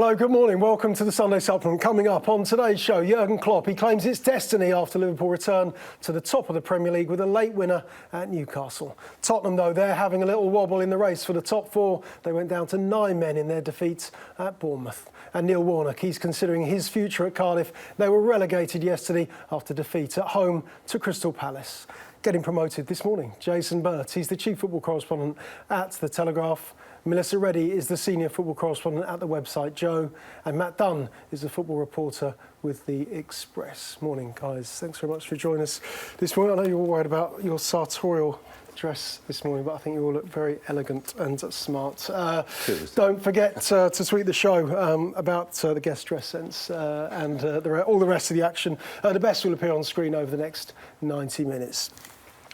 Hello, good morning. Welcome to the Sunday Supplement. Coming up on today's show, Jurgen Klopp, he claims it's destiny after Liverpool return to the top of the Premier League with a late winner at Newcastle. Tottenham, though, they're having a little wobble in the race for the top four. They went down to 9 men in their defeat at Bournemouth. And Neil Warnock, he's considering his future at Cardiff. They were relegated yesterday after defeat at home to Crystal Palace. Getting promoted this morning, Jason Burt, he's the chief football correspondent at The Telegraph. Melissa Reddy is the senior football correspondent at the website Joe, and Matt Dunn is the football reporter with the Express. Morning, guys. Thanks very much for joining us this morning. I know you're all worried about your sartorial dress this morning, but I think you all look very elegant and smart. Don't forget to tweet the show about the guest dress sense and all the rest of the action. The best will appear on screen over the next 90 minutes.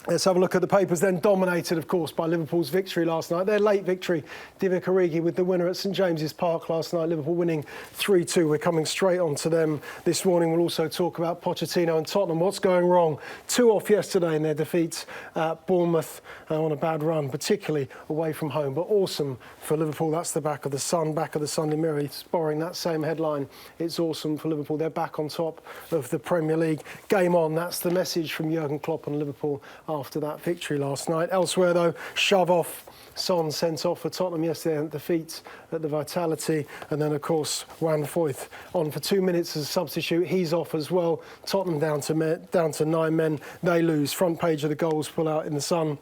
Let's have a look at the papers then, dominated, of course, by Liverpool's victory last night. Their late victory, Divock Origi with the winner at St James's Park last night. Liverpool winning 3-2. We're coming straight on to them this morning. We'll also talk about Pochettino and Tottenham. What's going wrong? 2 off yesterday in their defeat at Bournemouth on a bad run, particularly away from home. But awesome for Liverpool. That's the back of the Sun, back of the Sunday Mirror. It's borrowing that same headline. It's awesome for Liverpool. They're back on top of the Premier League. Game on. That's the message from Jurgen Klopp and Liverpool after that victory last night. Elsewhere, though, shove off. Son sent off for Tottenham yesterday at defeat at the Vitality. And then, of course, Juan Foyth on for 2 minutes as a substitute. He's off as well. Tottenham down to 9 men. They lose. Front page of the goals pull out in the Sun.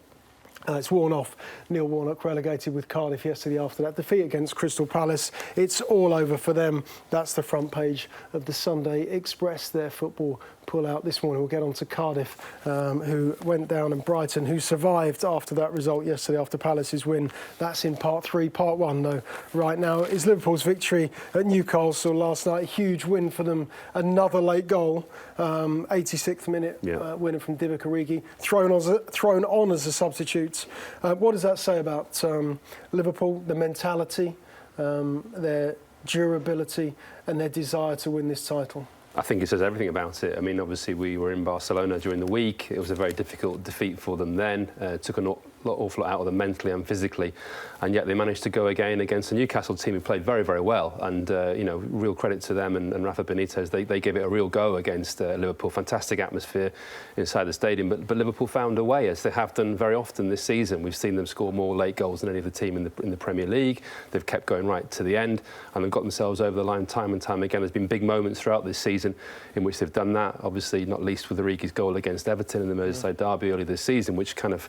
It's worn off. Neil Warnock relegated with Cardiff yesterday after that defeat against Crystal Palace. It's all over for them. That's the front page of the Sunday Express. Their football pull out this morning. We'll get on to Cardiff, who went down, and Brighton, who survived after that result yesterday after Palace's win. That's in part 3. Part 1, though, right now is Liverpool's victory at Newcastle last night. A huge win for them. Another late goal, 86th minute winner from Divock Origi, thrown on as a substitute. What does that say about Liverpool, the mentality, their durability and their desire to win this title? I think it says everything about it. I mean, obviously, we were in Barcelona during the week. It was a very difficult defeat for them then. Took an awful lot out of them mentally and physically. And yet they managed to go again against a Newcastle team who played very, very well. And, real credit to them and Rafa Benitez. They gave it a real go against Liverpool. Fantastic atmosphere inside the stadium. But Liverpool found a way, as they have done very often this season. We've seen them score more late goals than any other team in the Premier League. They've kept going right to the end. And they've got themselves over the line time and time again. There's been big moments throughout this season in which they've done that, obviously not least with Origi's goal against Everton in the Merseyside derby earlier this season, which kind of,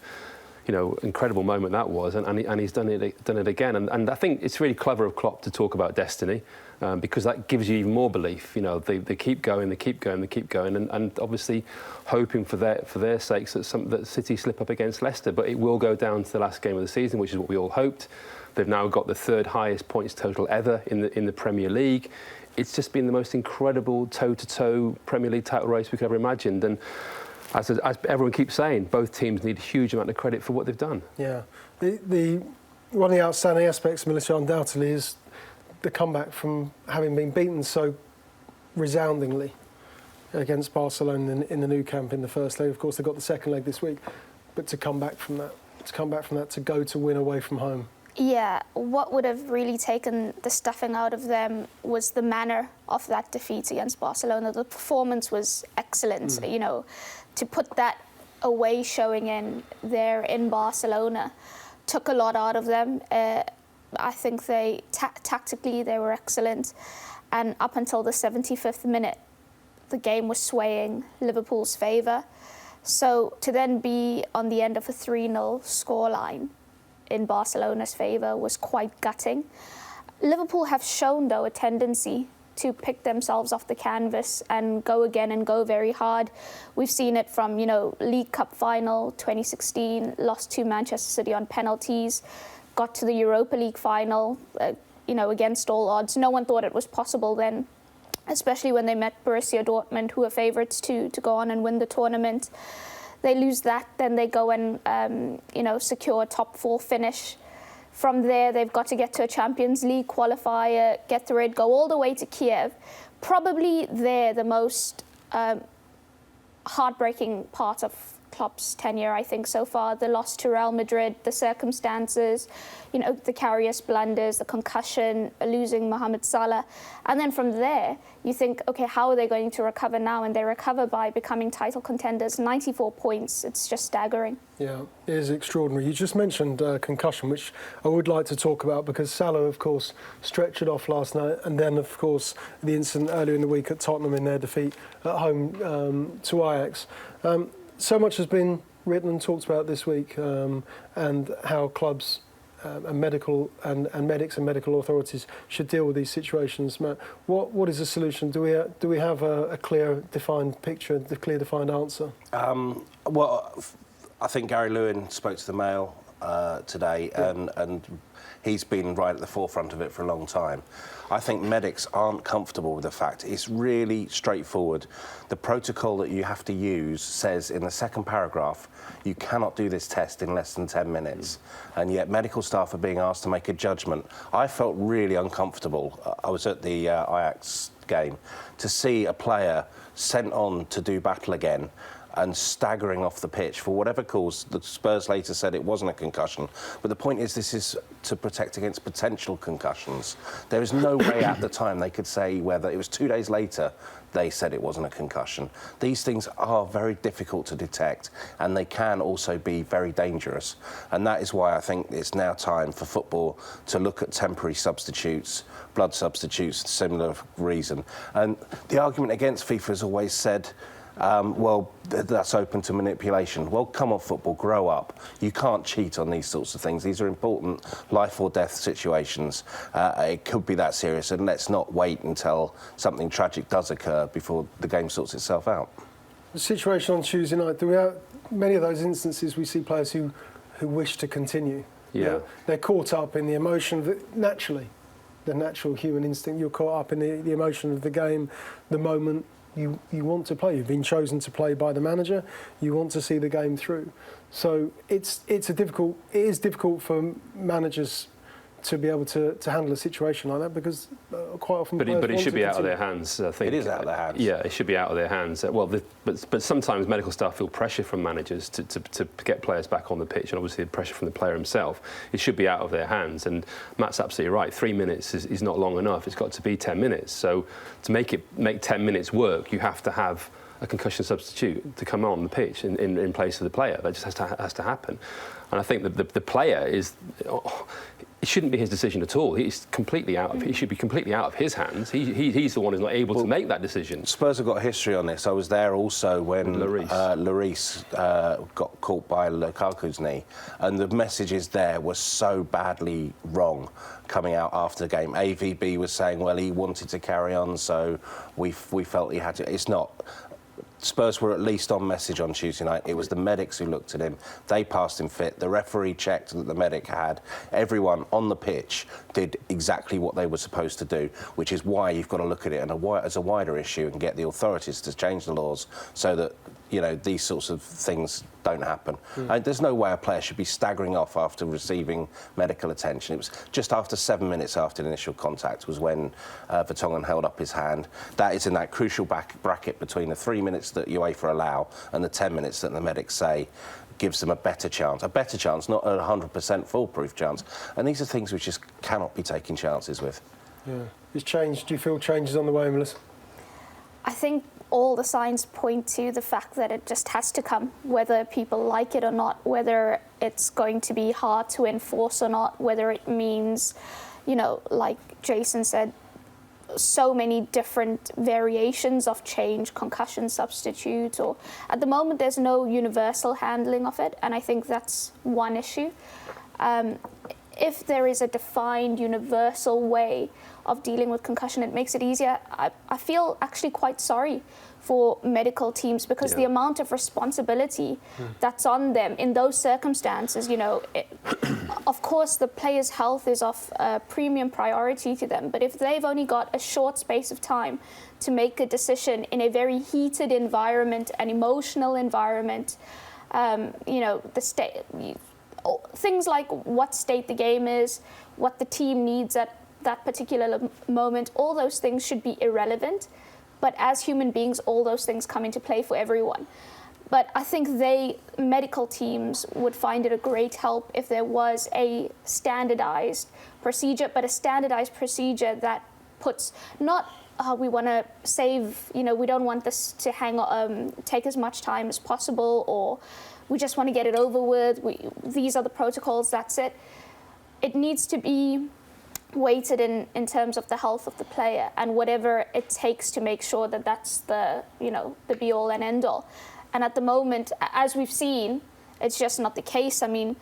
incredible moment that was, and he's done it again. And I think it's really clever of Klopp to talk about destiny, because that gives you even more belief. They keep going, and obviously hoping for their sakes that City slip up against Leicester. But it will go down to the last game of the season, which is what we all hoped. They've now got the 3rd highest points total ever in the Premier League. It's just been the most incredible toe-to-toe Premier League title race we could ever imagined. And as everyone keeps saying, both teams need a huge amount of credit for what they've done. Yeah. One of the outstanding aspects, Melissa, undoubtedly, is the comeback from having been beaten so resoundingly against Barcelona in the Nou Camp in the first leg. Of course, they've got the second leg this week. But to come back from that, to go to win away from home. Yeah, what would have really taken the stuffing out of them was the manner of that defeat against Barcelona. The performance was excellent. To put that away showing in there in Barcelona took a lot out of them. I think tactically they were excellent, and up until the 75th minute, the game was swaying Liverpool's favour. So to then be on the end of a 3-0 scoreline in Barcelona's favour was quite gutting. Liverpool have shown, though, a tendency to pick themselves off the canvas and go again and go very hard. We've seen it from, League Cup final 2016, lost to Manchester City on penalties, got to the Europa League final, against all odds. No one thought it was possible then, especially when they met Borussia Dortmund, who are favourites to go on and win the tournament. They lose that, then they go and, secure a top 4 finish. From there, they've got to get to a Champions League qualifier, get through it, go all the way to Kiev. Probably the most heartbreaking part of Klopp's tenure, I think, so far. The loss to Real Madrid, the circumstances, the Karius blunders, the concussion, losing Mohamed Salah. And then from there, you think, OK, how are they going to recover now? And they recover by becoming title contenders. 94 points. It's just staggering. Yeah, it is extraordinary. You just mentioned concussion, which I would like to talk about because Salah, of course, stretched it off last night. And then, of course, the incident earlier in the week at Tottenham in their defeat at home to Ajax. So much has been written and talked about this week and how clubs and medics and medical authorities should deal with these situations. Matt, what is the solution? Do we have a clear, defined picture, a clear, defined answer? Well, I think Gary Lewin spoke to the Mail today, and he's been right at the forefront of it for a long time. I think medics aren't comfortable with the fact. It's really straightforward. The protocol that you have to use says in the second paragraph, you cannot do this test in less than 10 minutes. And yet medical staff are being asked to make a judgment. I felt really uncomfortable. I was at the Ajax game to see a player sent on to do battle again and staggering off the pitch for whatever cause. The Spurs later said it wasn't a concussion. But the point is, this is to protect against potential concussions. There is no way at the time they could say whether it was 2 days later they said it wasn't a concussion. These things are very difficult to detect, and they can also be very dangerous. And that is why I think it's now time for football to look at temporary substitutes, blood substitutes, similar reason. And the argument against FIFA has always said, well, that's open to manipulation. Well, come on, football, grow up. You can't cheat on these sorts of things. These are important life or death situations. It could be that serious, and let's not wait until something tragic does occur before the game sorts itself out. The situation on Tuesday night, do we have many of those instances we see players who wish to continue? Yeah. They're caught up in the emotion, naturally, the natural human instinct. You're caught up in the emotion of the game, the moment. You want to play. You've been chosen to play by the manager. You want to see the game through. So it is difficult for managers to be able to handle a situation like that because quite often. But it should be out of their hands. I think it is out of their hands. Yeah, it should be out of their hands. Well, but sometimes medical staff feel pressure from managers to get players back on the pitch, and obviously the pressure from the player himself. It should be out of their hands. And Matt's absolutely right. 3 minutes is not long enough. It's got to be 10 minutes. So to make 10 minutes work, you have to have a concussion substitute to come on the pitch in place of the player. That just has to happen. And I think that the player is. It shouldn't be his decision at all. He's completely out of. He should be completely out of his hands. He's the one who's not able to make that decision. Spurs have got a history on this. I was there also when Lloris got caught by Lukaku's knee, and the messages there were so badly wrong coming out after the game. AVB was saying, well, he wanted to carry on, so we felt he had to. It's not. Spurs were at least on message on Tuesday night. It was the medics who looked at him. They passed him fit. The referee checked that the medic had. Everyone on the pitch did exactly what they were supposed to do, which is why you've got to look at it as a wider issue and get the authorities to change the laws so that, these sorts of things don't happen. There's no way a player should be staggering off after receiving medical attention. It was just after 7 minutes after the initial contact was when Vertonghen held up his hand. That is in that crucial bracket between the 3 minutes that UEFA allow and the 10 minutes that the medics say gives them a better chance, not a 100% foolproof chance. And these are things which just cannot be taking chances with. Yeah. Is change, do you feel change is on the way, Melissa? I think all the signs point to the fact that it just has to come, whether people like it or not, whether it's going to be hard to enforce or not, whether it means, like Jason said, so many different variations of change, concussion substitute, or at the moment there's no universal handling of it, and I think that's one issue. If there is a defined universal way of dealing with concussion, it makes it easier. I feel actually quite sorry for medical teams because the amount of responsibility that's on them in those circumstances, of course the player's health is of premium priority to them, but if they've only got a short space of time to make a decision in a very heated environment, an emotional environment, the state, things like what state the game is, what the team needs at that particular moment, all those things should be irrelevant. But as human beings, all those things come into play for everyone. But I think medical teams would find it a great help if there was a standardized procedure, but a standardized procedure that puts not we want to save, we don't want this to take as much time as possible, or we just want to get it over with. These are the protocols, that's it. It needs to be weighted in terms of the health of the player and whatever it takes to make sure that that's the be-all and end-all. And at the moment, as we've seen, it's just not the case. I mean,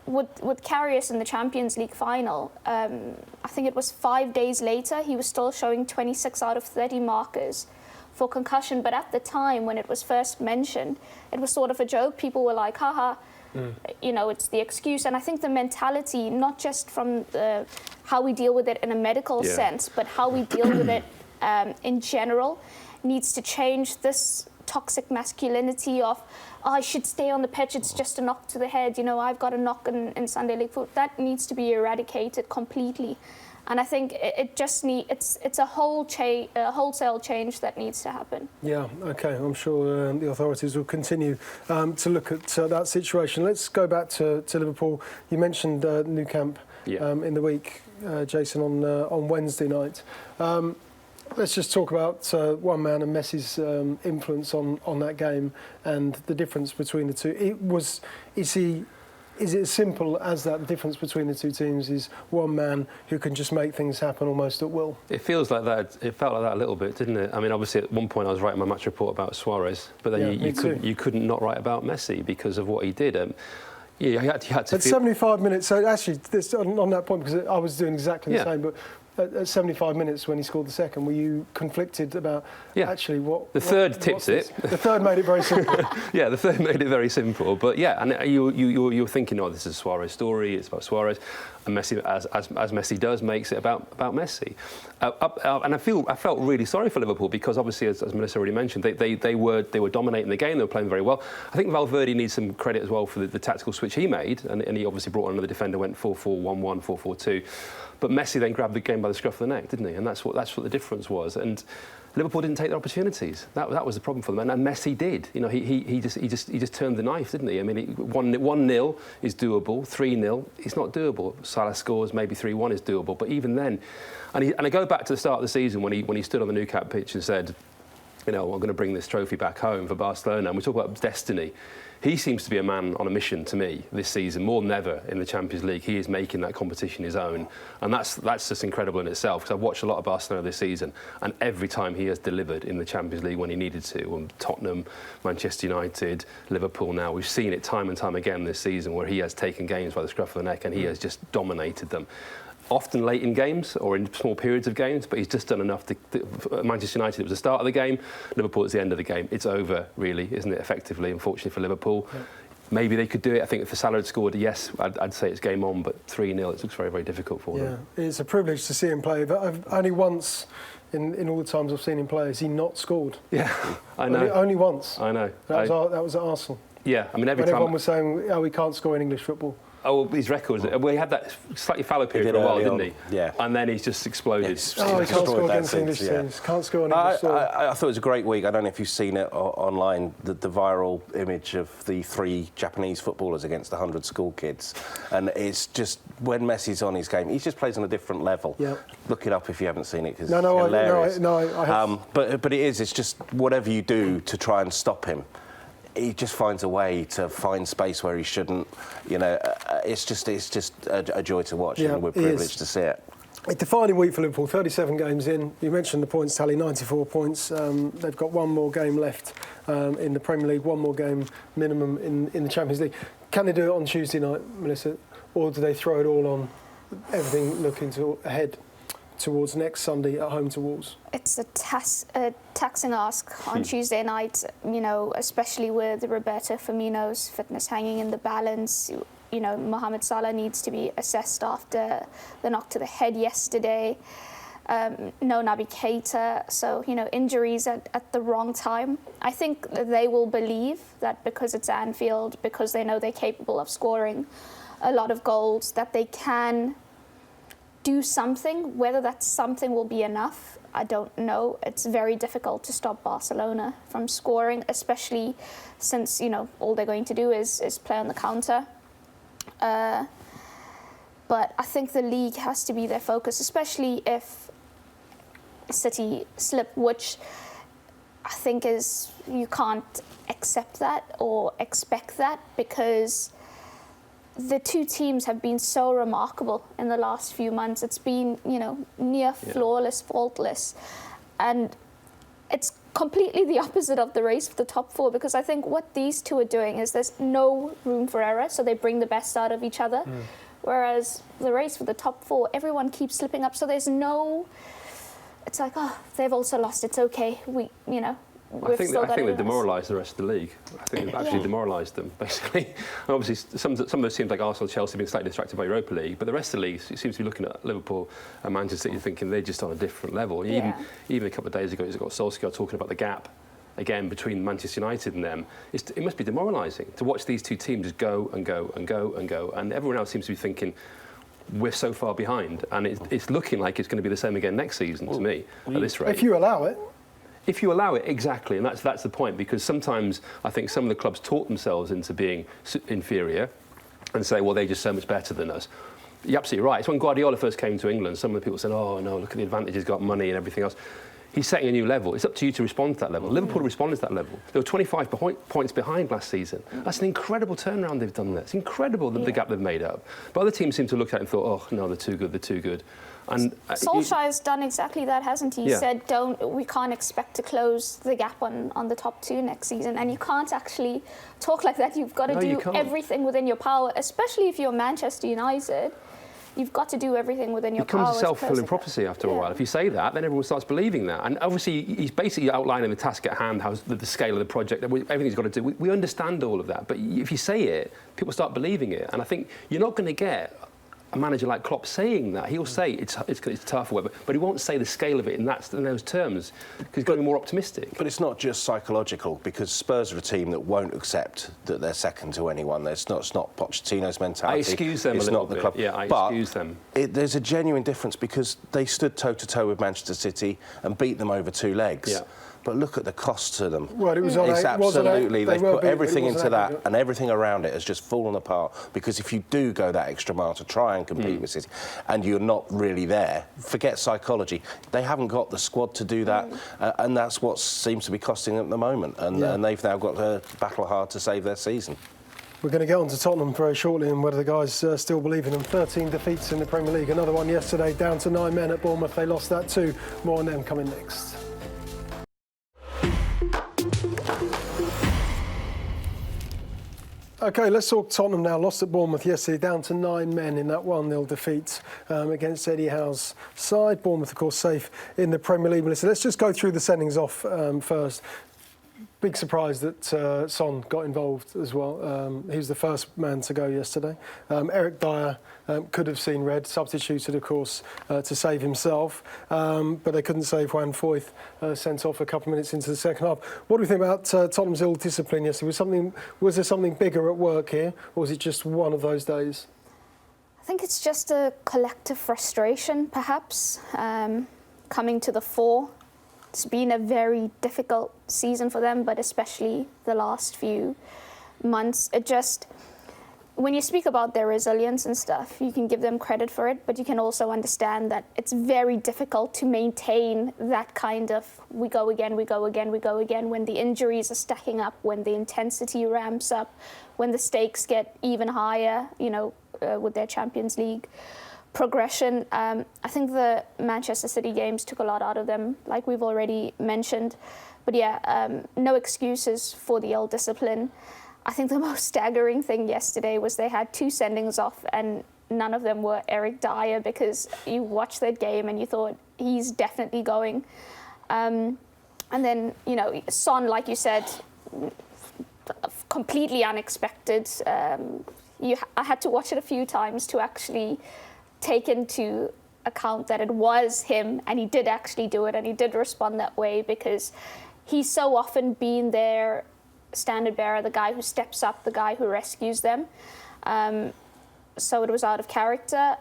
with Karius in the Champions League final, I think it was 5 days later, he was still showing 26 out of 30 markers for concussion. But at the time when it was first mentioned, it was sort of a joke. People were like, haha, it's the excuse. And I think the mentality, not just from how we deal with it in a medical sense, but how we deal with it in general, needs to change. This toxic masculinity of, I should stay on the pitch, it's just a knock to the head, I've got a knock in Sunday League football. That needs to be eradicated completely. And I think it just it's a wholesale change that needs to happen. Yeah, OK. I'm sure the authorities will continue to look at that situation. Let's go back to Liverpool. You mentioned Nou Camp in the week, Jason, on Wednesday night. Let's just talk about one man and Messi's influence on that game and the difference between the two. Is it as simple as that? The difference between the two teams is one man who can just make things happen almost at will. It feels like that. It felt like that a little bit, didn't it? I mean, obviously at one point I was writing my match report about Suarez, but then you couldn't not write about Messi because of what he did. You had to. At 75 minutes. So actually, on that point, because I was doing exactly the same, but. At 75 minutes when he scored the second, were you conflicted about actually what... The third tipped it. The third made it very simple. The third made it very simple. But and you're thinking, this is a Suarez story, it's about Suarez. And Messi, as Messi does, makes it about Messi. And I felt really sorry for Liverpool because obviously, as Melissa already mentioned, they were dominating the game, they were playing very well. I think Valverde needs some credit as well for the tactical switch he made, and he obviously brought on another defender, went 4-4-1-1, 4-4-2. But Messi then grabbed the game by the scruff of the neck, didn't he? And that's what the difference was. And Liverpool didn't take their opportunities. That was the problem for them. And Messi did. He just turned the knife, didn't he? I mean, 1-0 is doable. 3-0, it's not doable. Salah scores, maybe 3-1 is doable. But even then, and I go back to the start of the season when he stood on the Nou Camp pitch and said, I'm going to bring this trophy back home for Barcelona. And we talk about destiny. He seems to be a man on a mission to me this season, more than ever in the Champions League. He is making that competition his own. And that's just incredible in itself, because I've watched a lot of Barcelona this season, and every time he has delivered in the Champions League when he needed to, and Tottenham, Manchester United, Liverpool now, we've seen it time and time again this season where he has taken games by the scruff of the neck and he has just dominated them. Often late in games or in small periods of games, but he's just done enough Manchester United, it was the start of the game. Liverpool, it's the end of the game. It's over, really, isn't it, effectively, unfortunately, for Liverpool. Yeah. Maybe they could do it. I think if Salah had scored, yes, I'd say it's game on, but 3-0, it looks very, very difficult for them. Yeah, it's a privilege to see him play, but I've only once, in all the times I've seen him play, has he not scored. Yeah, I know. Only once. I know. That was at Arsenal. Yeah, I mean, every when time... everyone was saying, he can't score in English football. Oh, his records. Well, he had that slightly fallow period for a while, didn't he? Yeah. And then he's just exploded. He can't score against English teams. Can't score on English soil. I thought it was a great week. I don't know if you've seen it online, the viral image of the 3 Japanese footballers against 100 school kids. And it's just, when Messi's on his game, he just plays on a different level. Yep. Look it up if you haven't seen it, because it's hilarious. I have. But it's just whatever you do to try and stop him, he just finds a way to find space where he shouldn't. It's just a joy to watch, and we're privileged to see it. A defining week for Liverpool, 37 games in. You mentioned the points tally, 94 points. They've got one more game left in the Premier League, one more game minimum in the Champions League. Can they do it on Tuesday night, Melissa, or do they throw it all on, everything looking ahead towards next Sunday at home to Wolves? It's a taxing ask on Tuesday night, especially with Roberto Firmino's fitness hanging in the balance. Mohamed Salah needs to be assessed after the knock to the head yesterday. No Naby Keita, so, injuries at the wrong time. I think that they will believe that because it's Anfield, because they know they're capable of scoring a lot of goals, that they can do something. Whether that something will be enough, I don't know. It's very difficult to stop Barcelona from scoring, especially since, you know, all they're going to do is play on the counter. But I think the league has to be their focus, especially if City slip, which I think is, you can't accept that or expect that, because the two teams have been so remarkable in the last few months. It's been, you know, near flawless, faultless. And it's completely the opposite of the race for the top four, because I think what these two are doing is there's no room for error, so they bring the best out of each other. Whereas the race for the top four, everyone keeps slipping up, so there's no... It's like, oh, they've also lost, it's okay, I think they demoralised the rest of the league. I think they've actually demoralised them, basically. And obviously, some of those teams like Arsenal, Chelsea have been slightly distracted by Europa League, but the rest of the league seems to be looking at Liverpool and Manchester City thinking they're just on a different level. Even a couple of days ago, you've got Solskjaer talking about the gap, again, between Manchester United and them. It must be demoralising to watch these two teams just go and go and go and go, and everyone else seems to be thinking, we're so far behind, and it's looking like it's going to be the same again next season, to me, at this rate. If you allow it. If you allow it, exactly, and that's the point, because sometimes I think some of the clubs talk themselves into being inferior and say, well, they're just so much better than us. You're absolutely right. It's when Guardiola first came to England, some of the people said, oh, no, look at the advantage, he's got money and everything else. He's setting a new level. It's up to you to respond to that level. Liverpool responded to that level. They were 25 points behind last season. That's an incredible turnaround they've done there. It's incredible the gap they've made up. But other teams seem to look at it and thought, oh, no, they're too good, they're too good. And Solskjaer's done exactly that, hasn't he? He said, we can't expect to close the gap on the top two next season. And you can't actually talk like that. You've got to do everything within your power, especially if you're Manchester United. You've got to do everything within your power. It becomes a self-fulfilling prophecy after a while. If you say that, then everyone starts believing that. And obviously, he's basically outlining the task at hand, how the scale of the project, everything's got to do. We understand all of that. But if you say it, people start believing it. And I think you're not going to get a manager like Klopp saying that. He'll say it's tough or whatever, but he won't say the scale of it in those terms, because he's going to be more optimistic. But it's not just psychological, because Spurs are a team that won't accept that they're second to anyone. It's not Pochettino's mentality. I excuse them it's a little not the bit. club. Yeah, I excuse them. There's a genuine difference, because they stood toe-to-toe with Manchester City and beat them over two legs. Yeah. But look at the cost to them. Well, it was on it's absolutely, they've put everything into that, aggregate. and everything around it has just fallen apart. Because if you do go that extra mile to try and compete with City, and you're not really there, forget psychology. They haven't got the squad to do that, and that's what seems to be costing them at the moment. And they've now got to battle hard to save their season. We're going to get on to Tottenham very shortly and whether the guys still believe in them. 13 defeats in the Premier League. Another one yesterday, down to 9 men at Bournemouth. They lost that too. More on them coming next. OK, let's talk Tottenham now. Lost at Bournemouth yesterday, down to 9 men in that 1-0 defeat against Eddie Howe's side. Bournemouth, of course, safe in the Premier League. Melissa, let's just go through the sendings off first. Big surprise that Son got involved as well. He was the first man to go yesterday. Eric Dyer could have seen red, substituted, of course, to save himself. But they couldn't save Juan Foyth, sent off a couple of minutes into the second half. What do we think about Tottenham's ill-discipline yesterday? Was there something bigger at work here, or was it just one of those days? I think it's just a collective frustration, perhaps, coming to the fore. It's been a very difficult season for them, but especially the last few months. When you speak about their resilience and stuff, you can give them credit for it, but you can also understand that it's very difficult to maintain that kind of we go again, we go again, we go again, when the injuries are stacking up, when the intensity ramps up, when the stakes get even higher, with their Champions League progression. I think the Manchester City games took a lot out of them, like we've already mentioned. But no excuses for the ill discipline. I think the most staggering thing yesterday was they had 2 sendings off, and none of them were Eric Dyer, because you watched that game and you thought he's definitely going. And then, Son, like you said, completely unexpected. I had to watch it a few times to actually take into account that it was him, and he did actually do it, and he did respond that way, because he's so often been their standard bearer, the guy who steps up, the guy who rescues them. So it was out of character.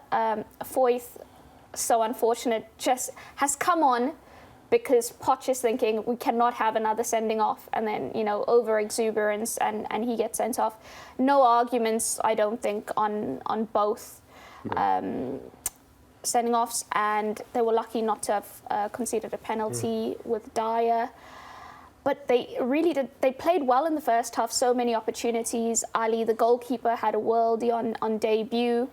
Foyth, so unfortunate, just has come on because Poch is thinking we cannot have another sending off, and then over exuberance, and he gets sent off. No arguments, I don't think, on both sending offs, and they were lucky not to have conceded a penalty with Dyer. But they really did. They played well in the first half. So many opportunities. Ali, the goalkeeper, had a worldie on debut.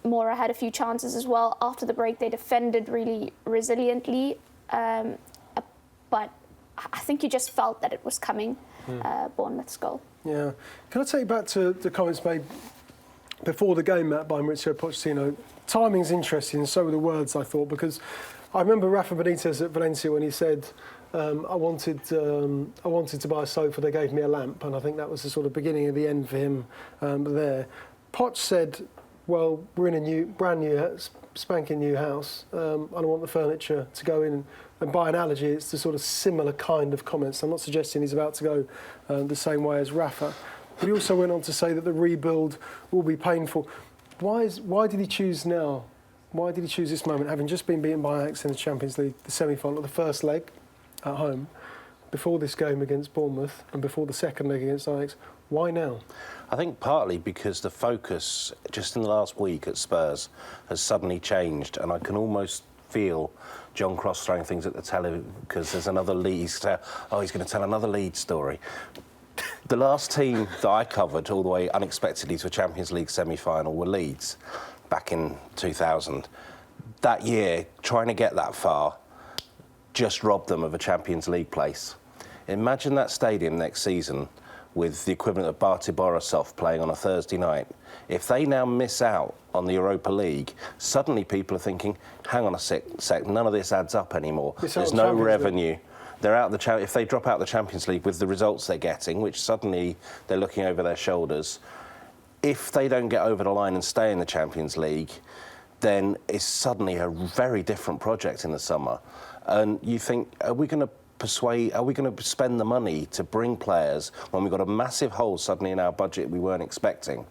Mora had a few chances as well. After the break, they defended really resiliently. But I think you just felt that it was coming, Bournemouth's goal. Yeah. Can I take you back to the comments made before the game, Matt, by Mauricio Pochettino? Timing's interesting, and so were the words, I thought, because I remember Rafa Benitez at Valencia when he said, I wanted to buy a sofa, they gave me a lamp, and I think that was the sort of beginning of the end for him there. Poch said, well, we're in a brand new, spanking new house. I don't want the furniture to go in. And by analogy, it's the sort of similar kind of comments. I'm not suggesting he's about to go the same way as Rafa. But he also went on to say that the rebuild will be painful. Why did he choose now? Why did he choose this moment, having just been beaten by Ajax in the Champions League, the semi-final, the first leg at home, before this game against Bournemouth and before the second leg against Ajax? Why now? I think partly because the focus just in the last week at Spurs has suddenly changed, and I can almost feel John Cross throwing things at the telly because there's another lead. He's going to tell another lead story. The last team that I covered all the way unexpectedly to a Champions League semi-final were Leeds back in 2000. That year, trying to get that far just robbed them of a Champions League place. Imagine that stadium next season with the equivalent of Bate Borisov playing on a Thursday night. If they now miss out on the Europa League, suddenly people are thinking, hang on a sec, none of this adds up anymore. There's no revenue. They're out if they drop out the Champions League with the results they're getting, which suddenly they're looking over their shoulders, if they don't get over the line and stay in the Champions League, then it's suddenly a very different project in the summer. And you think, are we going to spend the money to bring players when we've got a massive hole suddenly in our budget we weren't expecting?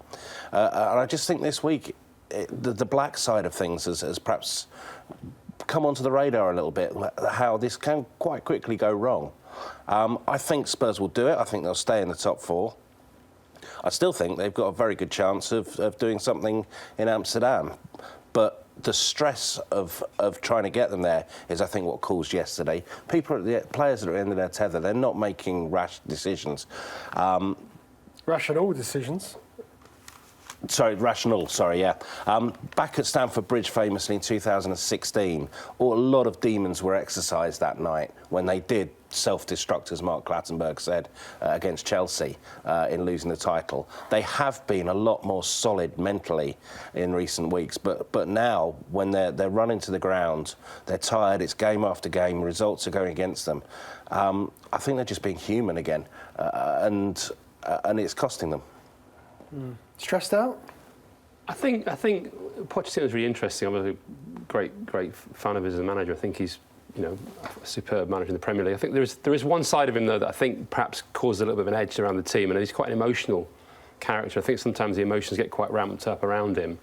And I just think this week, the black side of things has perhaps come onto the radar a little bit, how this can quite quickly go wrong. I think Spurs will do it. I think they'll stay in the top four. I still think they've got a very good chance of doing something in Amsterdam. But the stress of trying to get them there is, I think, what caused yesterday. Players that are at the end of their tether, they're not making rash decisions. Rational decisions. Back at Stamford Bridge, famously in 2016, a lot of demons were exercised that night when they did self-destruct, as Mark Clattenburg said, against Chelsea in losing the title. They have been a lot more solid mentally in recent weeks, but now when they're running to the ground, they're tired, it's game after game, results are going against them. I think they're just being human again, and it's costing them. Stressed out? I think Pochettino's really interesting. I'm a great fan of his as a manager. I think he's a superb manager in the Premier League. I think there is one side of him though that I think perhaps causes a little bit of an edge around the team, and he's quite an emotional character. I think sometimes the emotions get quite ramped up around him,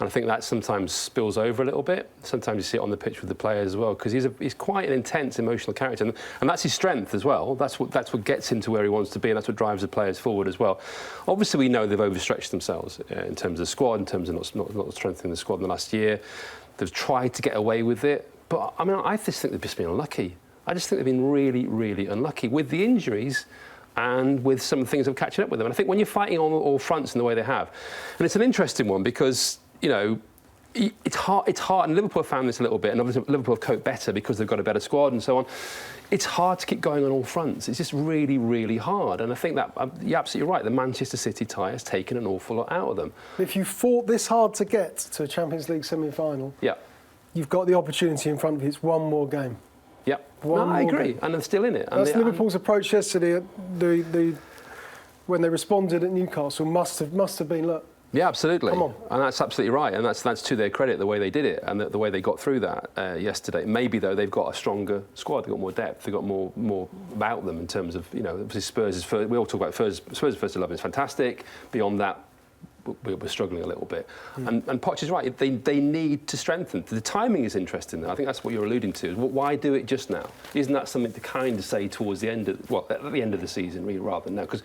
and I think that sometimes spills over a little bit. Sometimes you see it on the pitch with the players as well, because he's quite an intense emotional character, and that's his strength as well. That's what gets him to where he wants to be, and that's what drives the players forward as well. Obviously, we know they've overstretched themselves in terms of the squad, in terms of not strengthening the squad in the last year. They've tried to get away with it, but I mean, I just think they've just been unlucky. I just think they've been really, really unlucky with the injuries and with some things that are catching up with them. And I think when you're fighting on all fronts in the way they have, and it's an interesting one because, it's hard, and Liverpool found this a little bit, and obviously Liverpool have coped better because they've got a better squad and so on. It's hard to keep going on all fronts. It's just really, really hard. And I think that you're absolutely right. The Manchester City tie has taken an awful lot out of them. If you fought this hard to get to a Champions League semi-final, you've got the opportunity in front of you. It's one more game. Yeah, I agree, and they're still in it. That's Liverpool's approach yesterday. When they responded at Newcastle, must have been, look. Yeah, absolutely. Come on. And that's absolutely right. And that's to their credit, the way they did it and the way they got through that yesterday. Maybe, though, they've got a stronger squad. They've got more depth. They've got more about them in terms of, obviously Spurs is first. We all talk about Spurs' first 11 is fantastic. Beyond that, we're struggling a little bit. And Poch is right. They need to strengthen. The timing is interesting. I think that's what you're alluding to. Why do it just now? Isn't that something to kind of say towards the end of, well, at the end of the season, really, rather than now? Because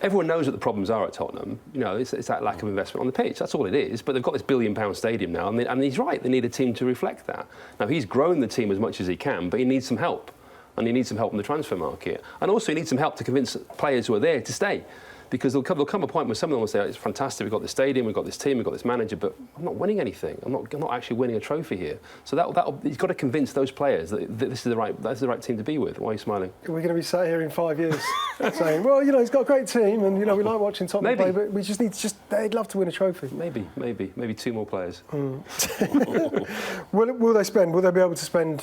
everyone knows what the problems are at Tottenham. You know, it's that lack of investment on the pitch. That's all it is. But they've got this £1 billion stadium now, and he's right. They need a team to reflect that. Now, he's grown the team as much as he can, but he needs some help. And he needs some help in the transfer market. And also he needs some help to convince players who are there to stay. Because there'll come a point where some of them will say, oh, it's fantastic, we've got this stadium, we've got this team, we've got this manager, but I'm not winning anything. I'm not actually winning a trophy here. So he's got to convince those players that this is the right team to be with. Why are you smiling? We're going to be sat here in 5 years saying, well, you know, he's got a great team and, you know, we like watching Tottenham play, but we just need they'd love to win a trophy. Maybe 2 more players. Will they be able to spend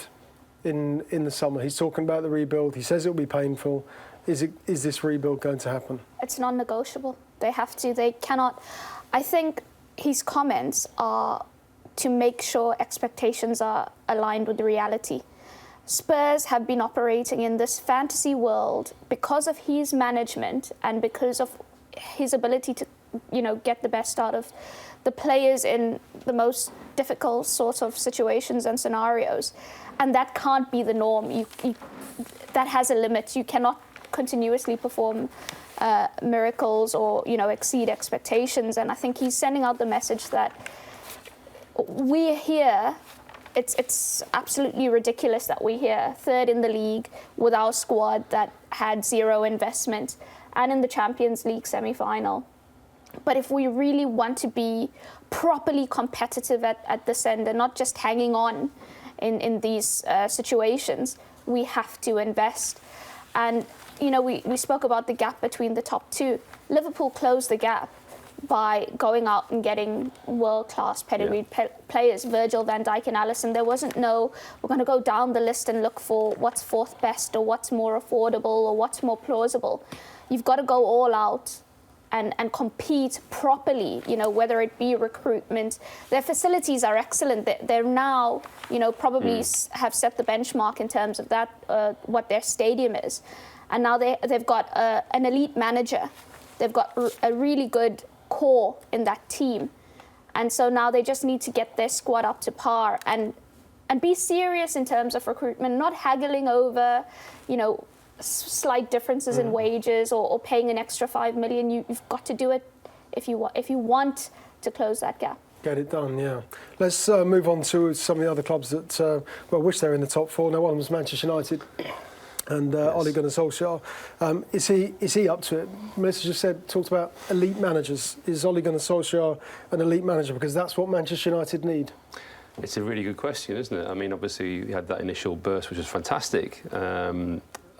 in the summer? He's talking about the rebuild. He says it'll be painful. Is this rebuild going to happen? It's non-negotiable. They have to. They cannot. I think his comments are to make sure expectations are aligned with the reality. Spurs have been operating in this fantasy world because of his management and because of his ability to, you know, get the best out of the players in the most difficult sorts of situations and scenarios. And that can't be the norm. That has a limit. You cannot continuously perform miracles or, you know, exceed expectations. And I think he's sending out the message that we're here. It's absolutely ridiculous that we're here, third in the league with our squad that had zero investment and in the Champions League semi-final. But if we really want to be properly competitive at this end and not just hanging on in these situations, we have to invest. And, you know, we spoke about the gap between the top two. Liverpool closed the gap by going out and getting world-class pedigreed players, Virgil, Van Dijk and Alisson. There wasn't we're going to go down the list and look for what's fourth best or what's more affordable or what's more plausible. You've got to go all out and compete properly, you know, whether it be recruitment. Their facilities are excellent. They're now, you know, probably have set the benchmark in terms of that, what their stadium is. And now they've got an elite manager. They've got a really good core in that team. And so now they just need to get their squad up to par and be serious in terms of recruitment, not haggling over, you know, slight differences in wages or paying an extra $5 million. You've got to do it if you want to close that gap. Get it done, yeah. Let's move on to some of the other clubs that wish they're in the top four. Now, one of them was Manchester United and Ole Gunnar Solskjaer. Is he up to it? Melissa just talked about elite managers. Is Ole Gunnar Solskjaer an elite manager? Because that's what Manchester United need. It's a really good question, isn't it? I mean, obviously, you had that initial burst, which was fantastic.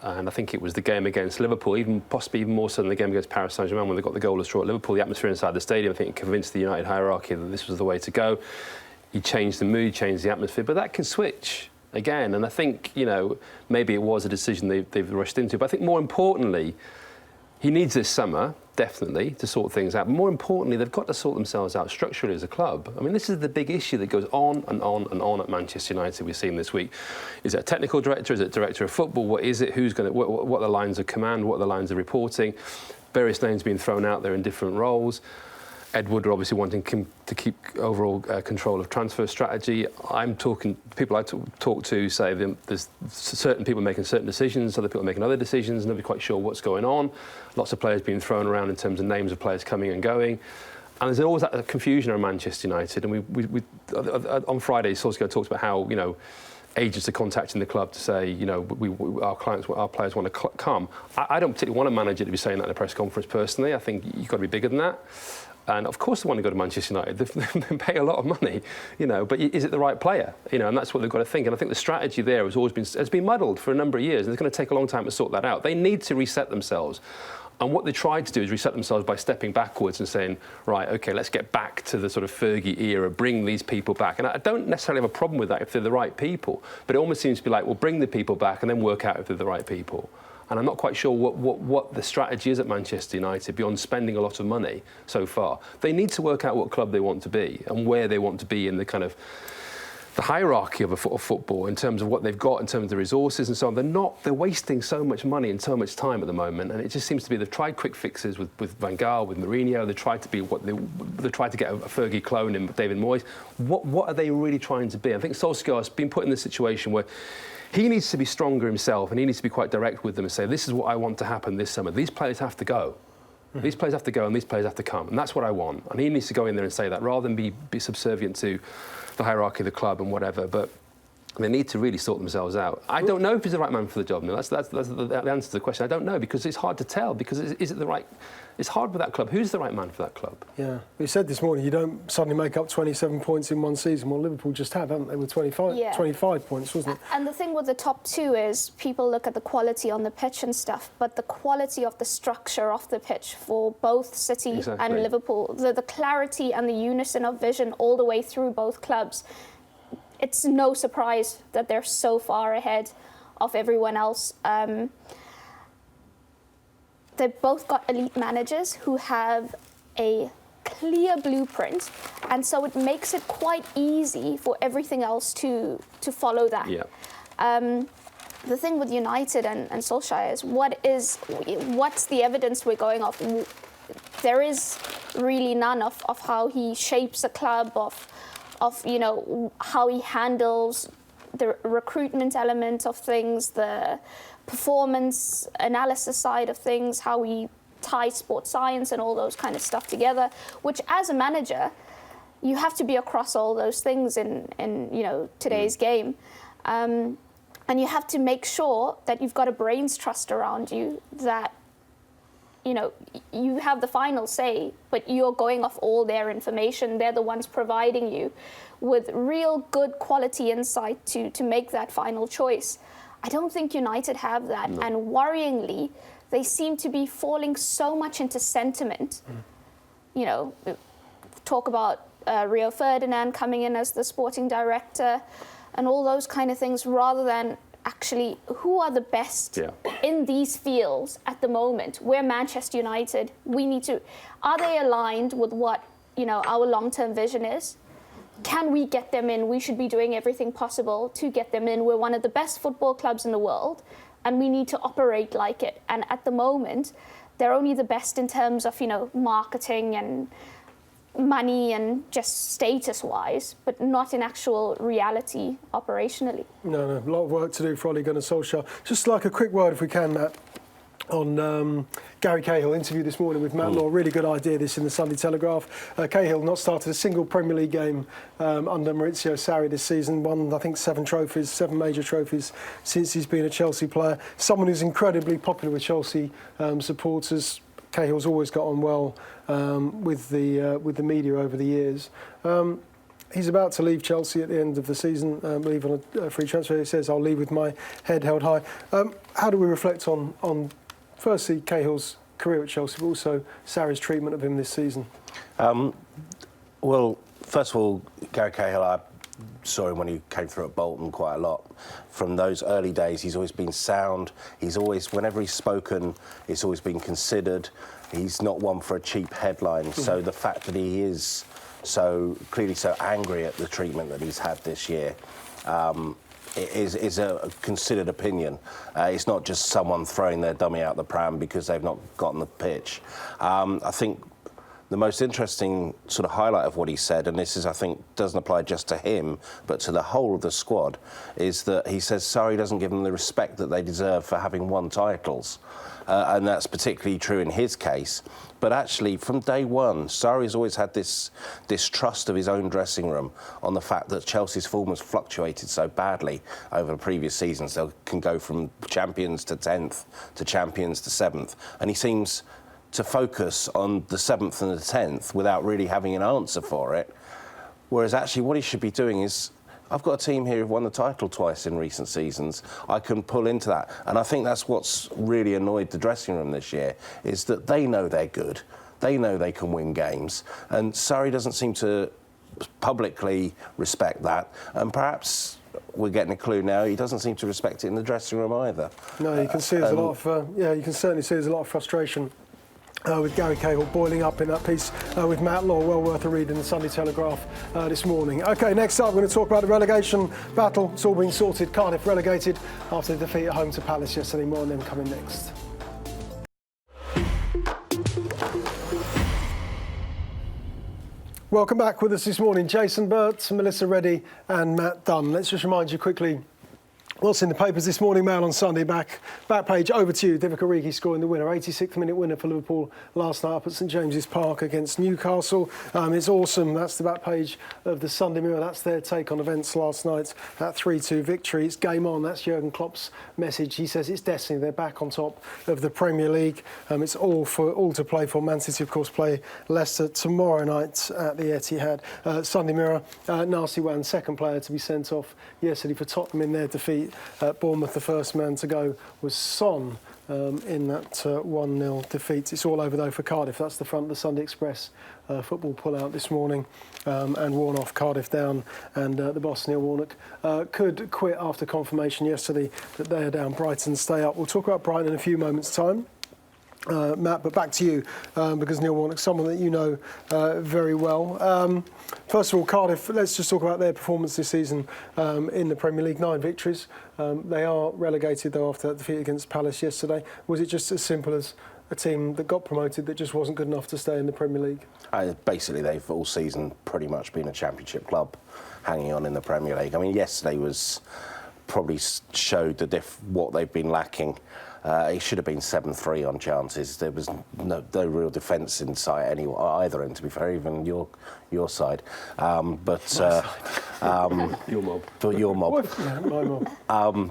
And I think it was the game against Liverpool, possibly even more so than the game against Paris Saint-Germain when they got the goalless draw at Liverpool. The atmosphere inside the stadium, I think, convinced the United hierarchy that this was the way to go. He changed the mood, changed the atmosphere, but that can switch again. And I think, you know, maybe it was a decision they've rushed into. But I think more importantly, he needs this summer, definitely, to sort things out. But more importantly, they've got to sort themselves out structurally as a club. I mean, this is the big issue that goes on and on and on at Manchester United. We've seen this week. Is it a technical director? Is it director of football? What is it? Who's going to? What are the lines of command? What are the lines of reporting? Various names being thrown out there in different roles. Ed Wood are obviously wanting to keep overall control of transfer strategy. People I talk to say there's certain people making certain decisions, other people making other decisions, nobody's quite sure what's going on. Lots of players being thrown around in terms of names of players coming and going. And there's always that confusion around Manchester United. And we on Friday, Solskjaer talked about how, you know, agents are contacting the club to say, you know, our players want to come. I don't particularly want a manager to be saying that in a press conference personally. I think you've got to be bigger than that. And of course they want to go to Manchester United. They pay a lot of money, you know, but is it the right player? You know, and that's what they've got to think. And I think the strategy there has been muddled for a number of years, and it's going to take a long time to sort that out. They need to reset themselves. And what they tried to do is reset themselves by stepping backwards and saying, right, OK, let's get back to the sort of Fergie era, bring these people back. And I don't necessarily have a problem with that if they're the right people, but it almost seems to be like, well, bring the people back and then work out if they're the right people. And I'm not quite sure what the strategy is at Manchester United beyond spending a lot of money so far. They need to work out what club they want to be and where they want to be in the kind of the hierarchy of football in terms of what they've got, in terms of the resources and so on. They're wasting so much money and so much time at the moment, and it just seems to be they've tried quick fixes with Van Gaal, with Mourinho. They tried to be they tried to get a Fergie clone in David Moyes. What are they really trying to be? I think Solskjaer has been put in this situation where he needs to be stronger himself, and he needs to be quite direct with them and say, this is what I want to happen this summer. These players have to go. These players have to go and these players have to come, and that's what I want. And he needs to go in there and say that, rather than be subservient to the hierarchy of the club and whatever. But they need to really sort themselves out. I don't know if he's the right man for the job. No, that's the answer to the question. I don't know, because it's hard to tell. Because is it the right? It's hard with that club. Who's the right man for that club? Yeah, we said this morning you don't suddenly make up 27 points in one season. Well, Liverpool just have, haven't they? With 25 points, wasn't it? And the thing with the top two is people look at the quality on the pitch and stuff, but the quality of the structure off the pitch for both City and Liverpool, the clarity and the unison of vision all the way through both clubs. It's no surprise that they're so far ahead of everyone else. They've both got elite managers who have a clear blueprint, and so it makes it quite easy for everything else to follow that. Yeah. The thing with United and Solskjaer is what's the evidence we're going off? There is really none of how he shapes a club, of how he handles the recruitment element of things, the performance analysis side of things, how he ties sports science and all those kind of stuff together, which as a manager, you have to be across all those things in today's game. And you have to make sure that you've got a brains trust around you, that you have the final say, but you're going off all their information. They're the ones providing you with real good quality insight to make that final choice. I don't think United have that. No. And worryingly, they seem to be falling so much into sentiment. Talk about Rio Ferdinand coming in as the sporting director and all those kind of things, rather than actually who are the best in these fields at the moment. We're Manchester United. Are they aligned with what our long-term vision is? Can we get them in? We should be doing everything possible to get them in. We're one of the best football clubs in the world, and we need to operate like it. And at the moment, they're only the best in terms of marketing and money and just status-wise, but not in actual reality operationally. No, a lot of work to do for Ole Gunnar Solskjaer. Just like a quick word, if we can, Matt, on Gary Cahill, interview this morning with Matt Law. Really good idea, this, in the Sunday Telegraph. Cahill not started a single Premier League game under Maurizio Sarri this season. Won, I think, 7 major trophies since he's been a Chelsea player. Someone who's incredibly popular with Chelsea supporters. Cahill's always got on well with the media over the years. He's about to leave Chelsea at the end of the season, leave on a free transfer. He says, "I'll leave with my head held high." How do we reflect on firstly Cahill's career at Chelsea, but also Sarri's treatment of him this season? Well, first of all, Gary Cahill, I saw him when he came through at Bolton quite a lot. From those early days, he's always been sound. He's always, whenever he's spoken, it's always been considered. He's not one for a cheap headline. So the fact that he is so clearly so angry at the treatment that he's had this year is a considered opinion. It's not just someone throwing their dummy out the pram because they've not gotten the pitch. I think the most interesting sort of highlight of what he said, and this is, I think, doesn't apply just to him, but to the whole of the squad, is that he says Sarri doesn't give them the respect that they deserve for having won titles. And that's particularly true in his case. But actually, from day one, Sarri's always had this distrust of his own dressing room on the fact that Chelsea's form has fluctuated so badly over the previous seasons. They can go from champions to 10th, to champions to 7th. And he seems to focus on the 7th and the 10th without really having an answer for it. Whereas actually what he should be doing is, I've got a team here who've won the title twice in recent seasons. I can pull into that. And I think that's what's really annoyed the dressing room this year, is that they know they're good. They know they can win games. And Sarri doesn't seem to publicly respect that. And perhaps we're getting a clue now, he doesn't seem to respect it in the dressing room either. No, you can see there's a lot of, you can certainly see there's a lot of frustration with Gary Cahill boiling up in that piece with Matt Law. Well worth a read in the Sunday Telegraph this morning. OK, next up, we're going to talk about the relegation battle. It's all been sorted. Cardiff relegated after the defeat at home to Palace yesterday. More on them coming next. Welcome back with us this morning, Jason Burt, Melissa Reddy and Matt Dunn. Let's just remind you quickly what's in the papers this morning. Mail on Sunday, back page, over to you. Divock Origi scoring the winner, 86th minute winner for Liverpool last night up at St James's Park against Newcastle. It's awesome. That's the back page of the Sunday Mirror. That's their take on events last night. That 3-2 victory. It's game on. That's Jurgen Klopp's message. He says it's destiny. They're back on top of the Premier League. It's all to play for. Man City, of course, play Leicester tomorrow night at the Etihad. Sunday Mirror, nasty one. Second player to be sent off yesterday for Tottenham in their defeat at Bournemouth. The first man to go was Son in that 1-0 defeat. It's all over though for Cardiff. That's the front of the Sunday Express football pull-out this morning, and Warnock, Cardiff down, and the boss Neil Warnock could quit after confirmation yesterday that they are down. Brighton stay up. We'll talk about Brighton in a few moments' time. Matt, but back to you, because Neil Warnock's someone that you know very well. First of all, Cardiff, let's just talk about their performance this season in the Premier League. 9 victories. They are relegated, though, after that defeat against Palace yesterday. Was it just as simple as a team that got promoted that just wasn't good enough to stay in the Premier League? Basically, they've all season pretty much been a Championship club hanging on in the Premier League. I mean, yesterday was probably showed what they've been lacking. It should have been 7-3 on chances. There was no real defence in sight either end, to be fair, even your side. Your mob. But your mob. Yeah, my mob.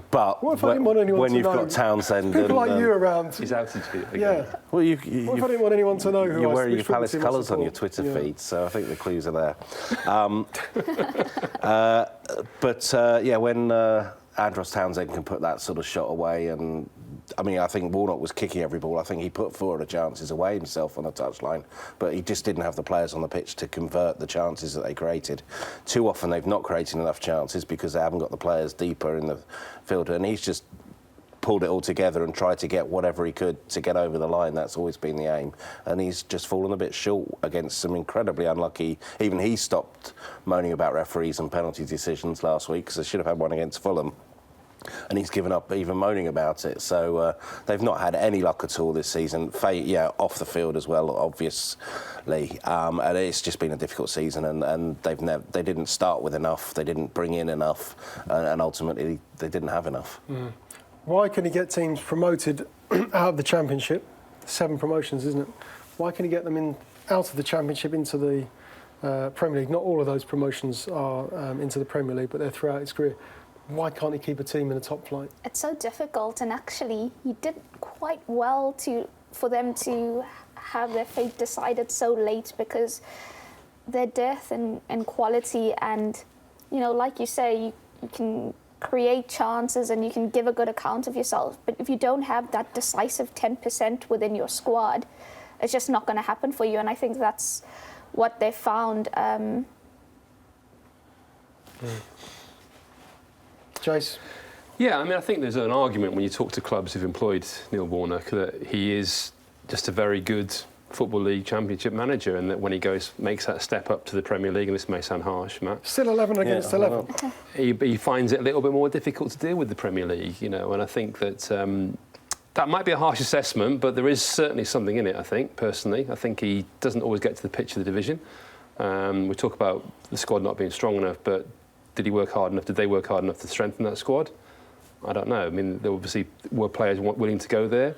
But what if I didn't want anyone when to you've know? got Townsend People and, like you around. He's outed again. Yeah. Well, What if I didn't want anyone to know who you're I wearing which your Palace football team I colours on your support? Twitter feed, so I think the clues are there. When Andros Townsend can put that sort of shot away, and I mean, I think Warnock was kicking every ball. I think he put 4 of the chances away himself on the touchline, but he just didn't have the players on the pitch to convert the chances that they created. Too often they've not created enough chances because they haven't got the players deeper in the field, and he's just pulled it all together and tried to get whatever he could to get over the line. That's always been the aim, and he's just fallen a bit short against some incredibly unlucky. Even he stopped moaning about referees and penalty decisions last week because they should have had one against Fulham, and he's given up even moaning about it. So they've not had any luck at all this season. Off the field as well, obviously, and it's just been a difficult season, and they didn't start with enough, they didn't bring in enough, and ultimately they didn't have enough. Why can he get teams promoted out of the Championship? 7 promotions, isn't it? Why can he get them out of the Championship into the Premier League? Not all of those promotions are into the Premier League, but they're throughout his career. Why can't he keep a team in the top flight? It's so difficult, and actually he did quite well for them to have their fate decided so late, because their depth and quality, and like you say, you can create chances and you can give a good account of yourself, but if you don't have that decisive 10% within your squad, it's just not going to happen for you. And I think that's what they found. Jace? Yeah, I mean, I think there's an argument when you talk to clubs who've employed Neil Warnock that he is just a very good Football League Championship manager, and that when he makes that step up to the Premier League, and this may sound harsh, Matt. Still 11 against 11. He finds it a little bit more difficult to deal with the Premier League, and I think that that might be a harsh assessment, but there is certainly something in it, I think, personally. I think he doesn't always get to the pitch of the division. We talk about the squad not being strong enough, but did he work hard enough? Did they work hard enough to strengthen that squad? I don't know. I mean, there obviously were players willing to go there.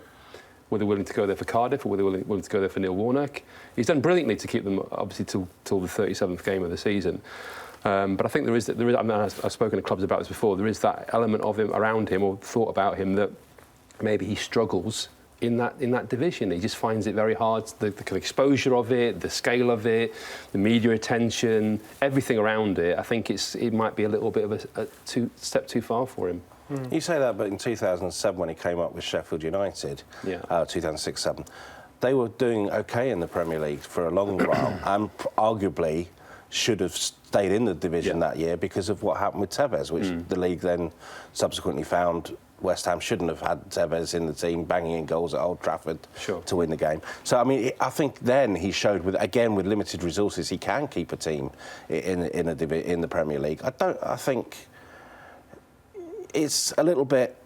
Were they willing to go there for Cardiff, or were they willing to go there for Neil Warnock? He's done brilliantly to keep them, obviously, till the 37th game of the season. But I think there is. I mean, I've spoken to clubs about this before. There is that element of him around him, or thought about him, that maybe he struggles in that division. He just finds it very hard. The kind of exposure of it, the scale of it, the media attention, everything around it. I think it might be a little bit of a step too far for him. You say that, but in 2007, when he came up with Sheffield United, 2006-07, they were doing OK in the Premier League for a long while, and arguably should have stayed in the division that year because of what happened with Tevez, which the league then subsequently found West Ham shouldn't have had Tevez in the team banging in goals at Old Trafford Sure. to win the game. So, I mean, I think then he showed, with limited resources, he can keep a team in the Premier League. I think it's a little bit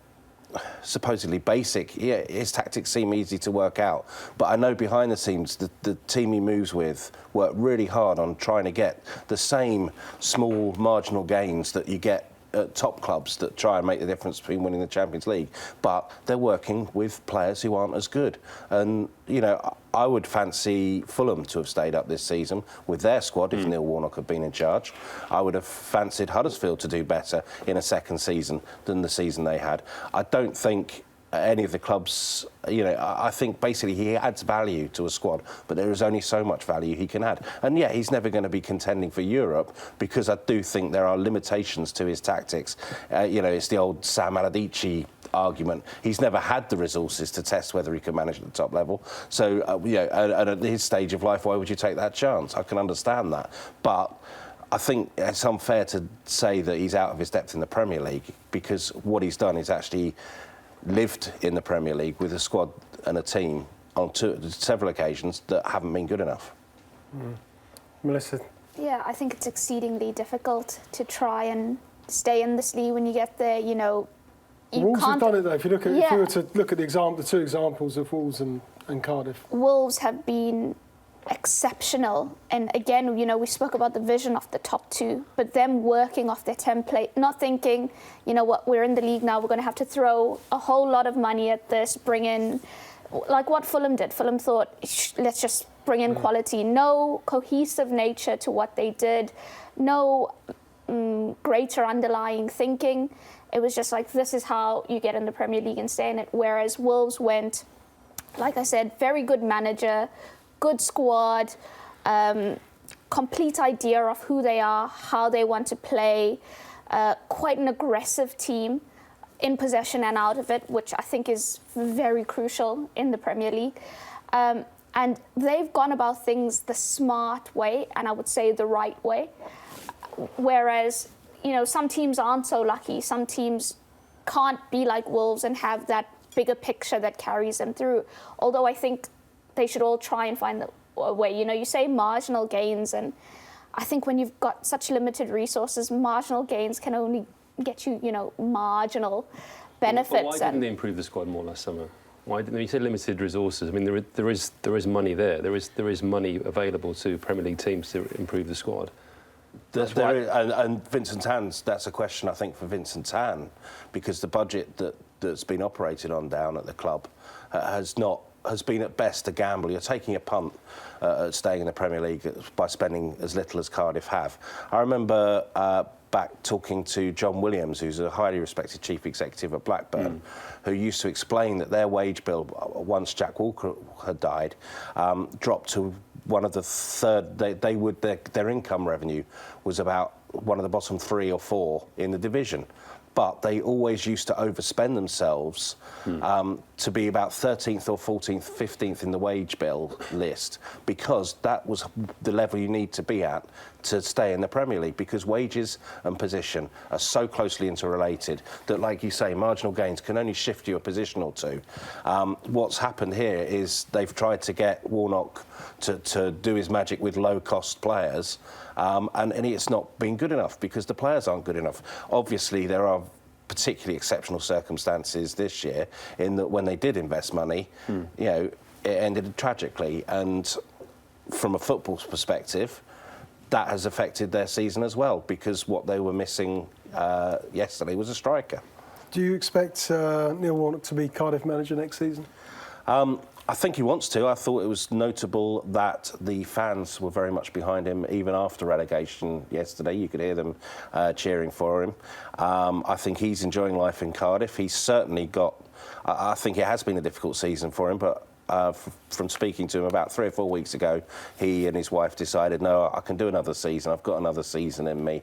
supposedly basic. Yeah, his tactics seem easy to work out, but I know behind the scenes the team he moves with work really hard on trying to get the same small marginal gains that you get at top clubs that try and make the difference between winning the Champions League, but they're working with players who aren't as good. And, you know, I would fancy Fulham to have stayed up this season with their squad if Neil Warnock had been in charge. I would have fancied Huddersfield to do better in a second season than the season they had. I don't think any of the clubs, you know, I think basically he adds value to a squad, but there is only so much value he can add. And yeah, he's never going to be contending for Europe, because I do think there are limitations to his tactics. You know, it's the old Sam Allardyce argument. He's never had the resources to test whether he can manage at the top level. So, you know, and at his stage of life, why would you take that chance? I can understand that. But I think it's unfair to say that he's out of his depth in the Premier League, because what he's done is actually lived in the Premier League with a squad and a team on several occasions that haven't been good enough. Melissa? Yeah, I think it's exceedingly difficult to try and stay in this league when you get there. You know, you Wolves have can't. done it though. If you Yeah. were to look at the two examples of Wolves and Cardiff. Wolves have been exceptional, and again, you know, we spoke about the vision of the top two, but them working off their template, not thinking, you know what, we're in the league now, we're going to have to throw a whole lot of money at this, bring in, like what Fulham did. Fulham thought, let's just bring in quality. No cohesive nature to what they did, no greater underlying thinking. It was just like, this is how you get in the Premier League and stay in it. Whereas Wolves went, like I said, very good manager, good squad, complete idea of who they are, how they want to play, quite an aggressive team in possession and out of it, which I think is very crucial in the Premier League. And they've gone about things the smart way, and I would say the right way. Whereas, you know, some teams aren't so lucky. Some teams can't be like Wolves and have that bigger picture that carries them through. Although I think they should all try and find a way. You know, you say marginal gains, and I think when you've got such limited resources, marginal gains can only get you, you know, marginal benefits. But why didn't they improve the squad more last summer? Why didn't they? You said limited resources. I mean, there is money there. There is money available to Premier League teams to improve the squad. And Vincent Tan's, that's a question I think for Vincent Tan, because the budget that's been operated on down at the club has been at best a gamble. You're taking a punt at staying in the Premier League by spending as little as Cardiff have. I remember back talking to John Williams, who's a highly respected chief executive at Blackburn, who used to explain that their wage bill, once Jack Walker had died, dropped to one of the third. Their income revenue was about one of the bottom 3 or 4 in the division. But they always used to overspend themselves to be about 13th or 14th, 15th in the wage bill list, because that was the level you need to be at to stay in the Premier League, because wages and position are so closely interrelated that, like you say, marginal gains can only shift you a position or two. What's happened here is they've tried to get Warnock to do his magic with low-cost players, and it's not been good enough because the players aren't good enough. Obviously, there are particularly exceptional circumstances this year in that when they did invest money, you know, it ended tragically. And from a football perspective, that has affected their season as well, because what they were missing yesterday was a striker. Do you expect Neil Warnock to be Cardiff manager next season? I think he wants to. I thought it was notable that the fans were very much behind him even after relegation yesterday. You could hear them cheering for him. I think he's enjoying life in Cardiff. He's certainly got... I think it has been a difficult season for him, but from speaking to him about 3 or 4 weeks ago, he and his wife decided, no, I can do another season. I've got another season in me.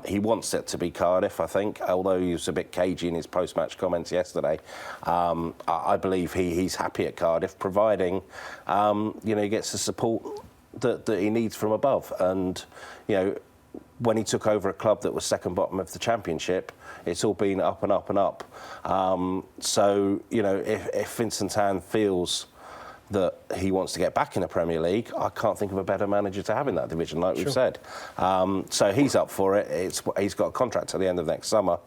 He wants it to be Cardiff, I think, although he was a bit cagey in his post-match comments yesterday. I believe he's happy at Cardiff, providing you know, he gets the support that he needs from above. And, you know, when he took over a club that was second bottom of the Championship, it's all been up and up and up. So, you know, if Vincent Tan feels that he wants to get back in the Premier League, I can't think of a better manager to have in that division, like we've said. So he's up for it. He's got a contract at the end of next summer.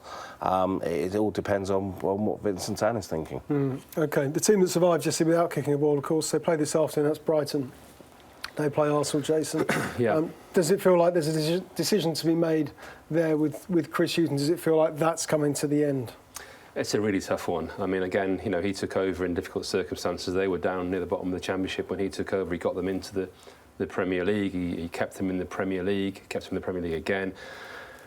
It all depends on what Vincent Tan is thinking. OK, the team that survived Jesse without kicking a ball, of course, they play this afternoon. That's Brighton. They play Arsenal, Jason. Yeah. Does it feel like there's a decision to be made there with Chris Hughton? Does it feel like that's coming to the end? It's a really tough one. I mean, again, you know, he took over in difficult circumstances. They were down near the bottom of the Championship when he took over. He got them into the Premier League. He kept them in the Premier League, kept them in the Premier League again.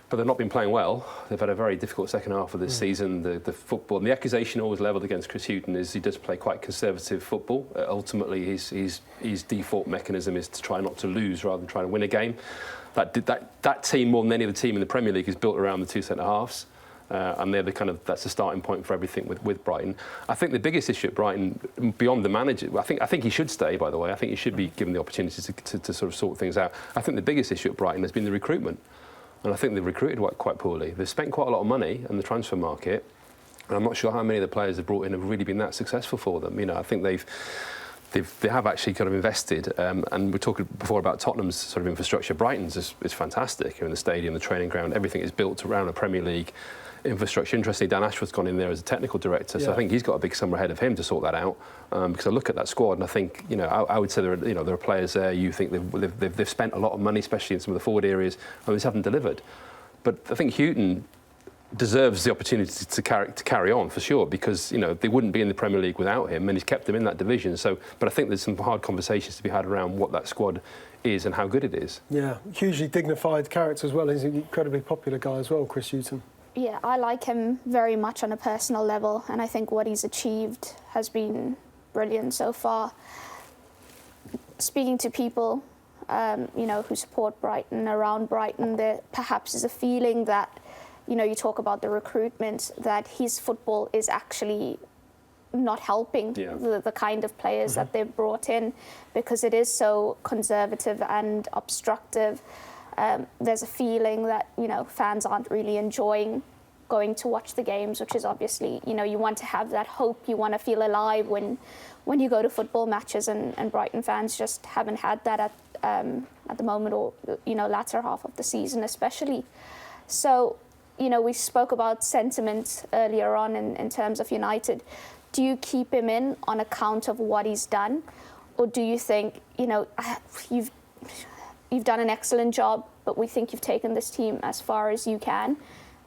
But they've not been playing well. They've had a very difficult second half of this season. The football, and the accusation always levelled against Chris Hughton is he does play quite conservative football. Ultimately, his default mechanism is to try not to lose rather than trying to win a game. That team, more than any other team in the Premier League, is built around the two centre-halves. And they're that's the starting point for everything with Brighton. I think the biggest issue at Brighton, beyond the manager, I think he should stay, by the way. I think he should be given the opportunity to sort of sort things out. I think the biggest issue at Brighton has been the recruitment. And I think they've recruited quite poorly. They've spent quite a lot of money in the transfer market. And I'm not sure how many of the players they've brought in have really been that successful for them. You know, I think they have actually kind of invested. And we're talking before about Tottenham's sort of infrastructure. Brighton's is fantastic. You know, the stadium, the training ground, everything is built around a Premier League infrastructure. Interestingly, Dan Ashworth's gone in there as a technical director, so I think he's got a big summer ahead of him to sort that out. Because I look at that squad and I think, you know, I would say there are players there. You think they've spent a lot of money, especially in some of the forward areas, and they just haven't delivered. But I think Hughton deserves the opportunity to carry on for sure, because, you know, they wouldn't be in the Premier League without him, and he's kept them in that division. So, but I think there's some hard conversations to be had around what that squad is and how good it is. Yeah, hugely dignified character as well. He's an incredibly popular guy as well, Chris Hughton. Yeah, I like him very much on a personal level, and I think what he's achieved has been brilliant so far. Speaking to people, you know, who support Brighton, around Brighton, there perhaps is a feeling that, you know, you talk about the recruitment, that his football is actually not helping the kind of players that they've brought in, because it is so conservative and obstructive. There's a feeling that, you know, fans aren't really enjoying going to watch the games, which is obviously, you know, you want to have that hope, you want to feel alive when you go to football matches, and Brighton fans just haven't had that at the moment, or, you know, latter half of the season especially. So, you know, we spoke about sentiment earlier on in terms of United. Do you keep him in on account of what he's done, or do you think, you know, you've done an excellent job, but we think you've taken this team as far as you can,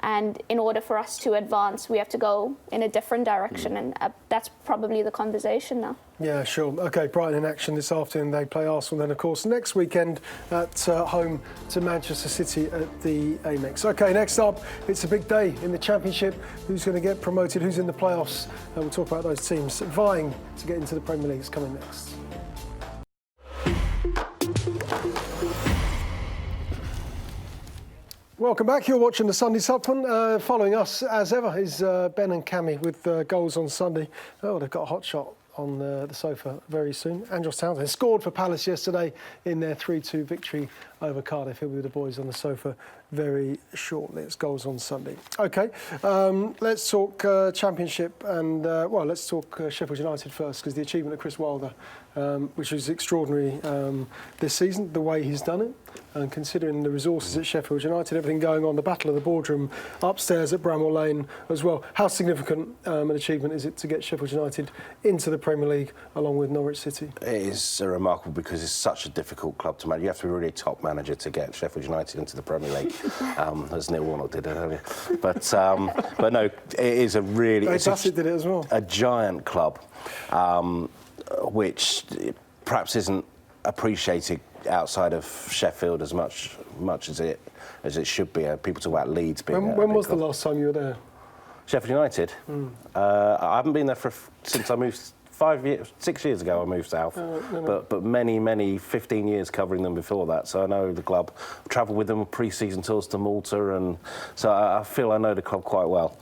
and in order for us to advance, we have to go in a different direction, and that's probably the conversation now. Yeah, sure. OK, Brighton in action this afternoon. They play Arsenal then, of course, next weekend at home to Manchester City at the Amex. OK, next up, it's a big day in the Championship. Who's going to get promoted? Who's in the playoffs? We'll talk about those teams vying to get into the Premier League. It's coming next. Welcome back. You're watching the Sunday Supplement. Following us, as ever, is Ben and Cammy with goals on Sunday. Oh, they've got a hot shot on the sofa very soon. Andros Townsend scored for Palace yesterday in their 3-2 victory over Cardiff. He'll be with the boys on the sofa very shortly. It's goals on Sunday. OK, let's talk Championship and, well, let's talk Sheffield United first, because the achievement of Chris Wilder, which was extraordinary this season, the way he's done it, and considering the resources at Sheffield United, everything going on, the battle of the boardroom upstairs at Bramall Lane as well. How significant an achievement is it to get Sheffield United into the Premier League along with Norwich City? It is remarkable, because it's such a difficult club to manage. You have to be really a top manager to get Sheffield United into the Premier League, as Neil Warnock did earlier. But no, it is a really... Bassett did it as well. A giant club, which perhaps isn't appreciated outside of Sheffield as much as it should be. People talk about Leeds being... When was the last time you were there? Sheffield United? I haven't been there since I moved 6 years ago. I moved south, but many 15 years covering them before that. So I know the club. I've travelled with them on pre-season tours to Malta, and so I feel I know the club quite well.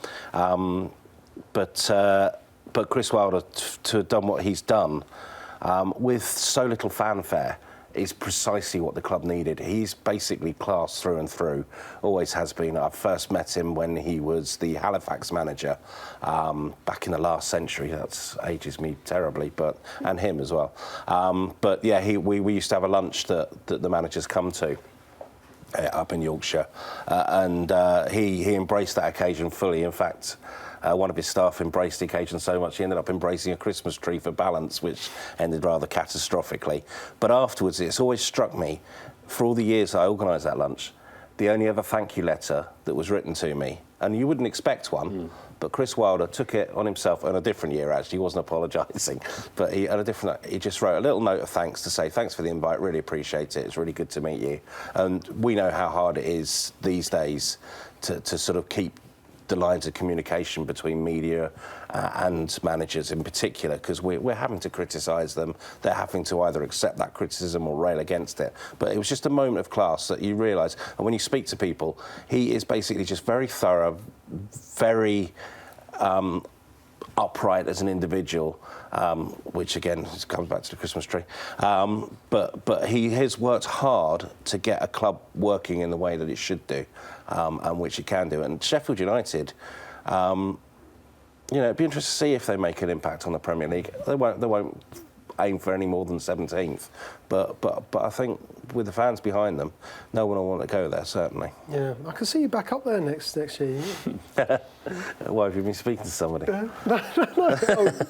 But Chris Wilder, to have done what he's done with so little fanfare, is precisely what the club needed. He's basically class through and through, always has been. I first met him when he was the Halifax manager back in the last century. That ages me terribly, and him as well. But yeah, we used to have a lunch that the managers come to up in Yorkshire, and he embraced that occasion fully. In fact, one of his staff embraced the occasion so much he ended up embracing a Christmas tree for balance, which ended rather catastrophically. But afterwards, it's always struck me, for all the years I organised that lunch, the only ever thank you letter that was written to me, and you wouldn't expect one, but Chris Wilder took it on himself on a different year, actually. He wasn't apologising, but he just wrote a little note of thanks to say, thanks for the invite, really appreciate it, it's really good to meet you. And we know how hard it is these days to sort of keep the lines of communication between media and managers in particular, because we're having to criticise them. They're having to either accept that criticism or rail against it. But it was just a moment of class that you realise, and when you speak to people, he is basically just very thorough, very upright as an individual, which again comes back to the Christmas tree. But he has worked hard to get a club working in the way that it should do, and which it can do. And Sheffield United, it'd be interesting to see if they make an impact on the Premier League. They won't aim for any more than 17th, but I think with the fans behind them, no one will want to go there, certainly. Yeah, I can see you back up there next year. Why, have you been speaking to somebody? No. Oh,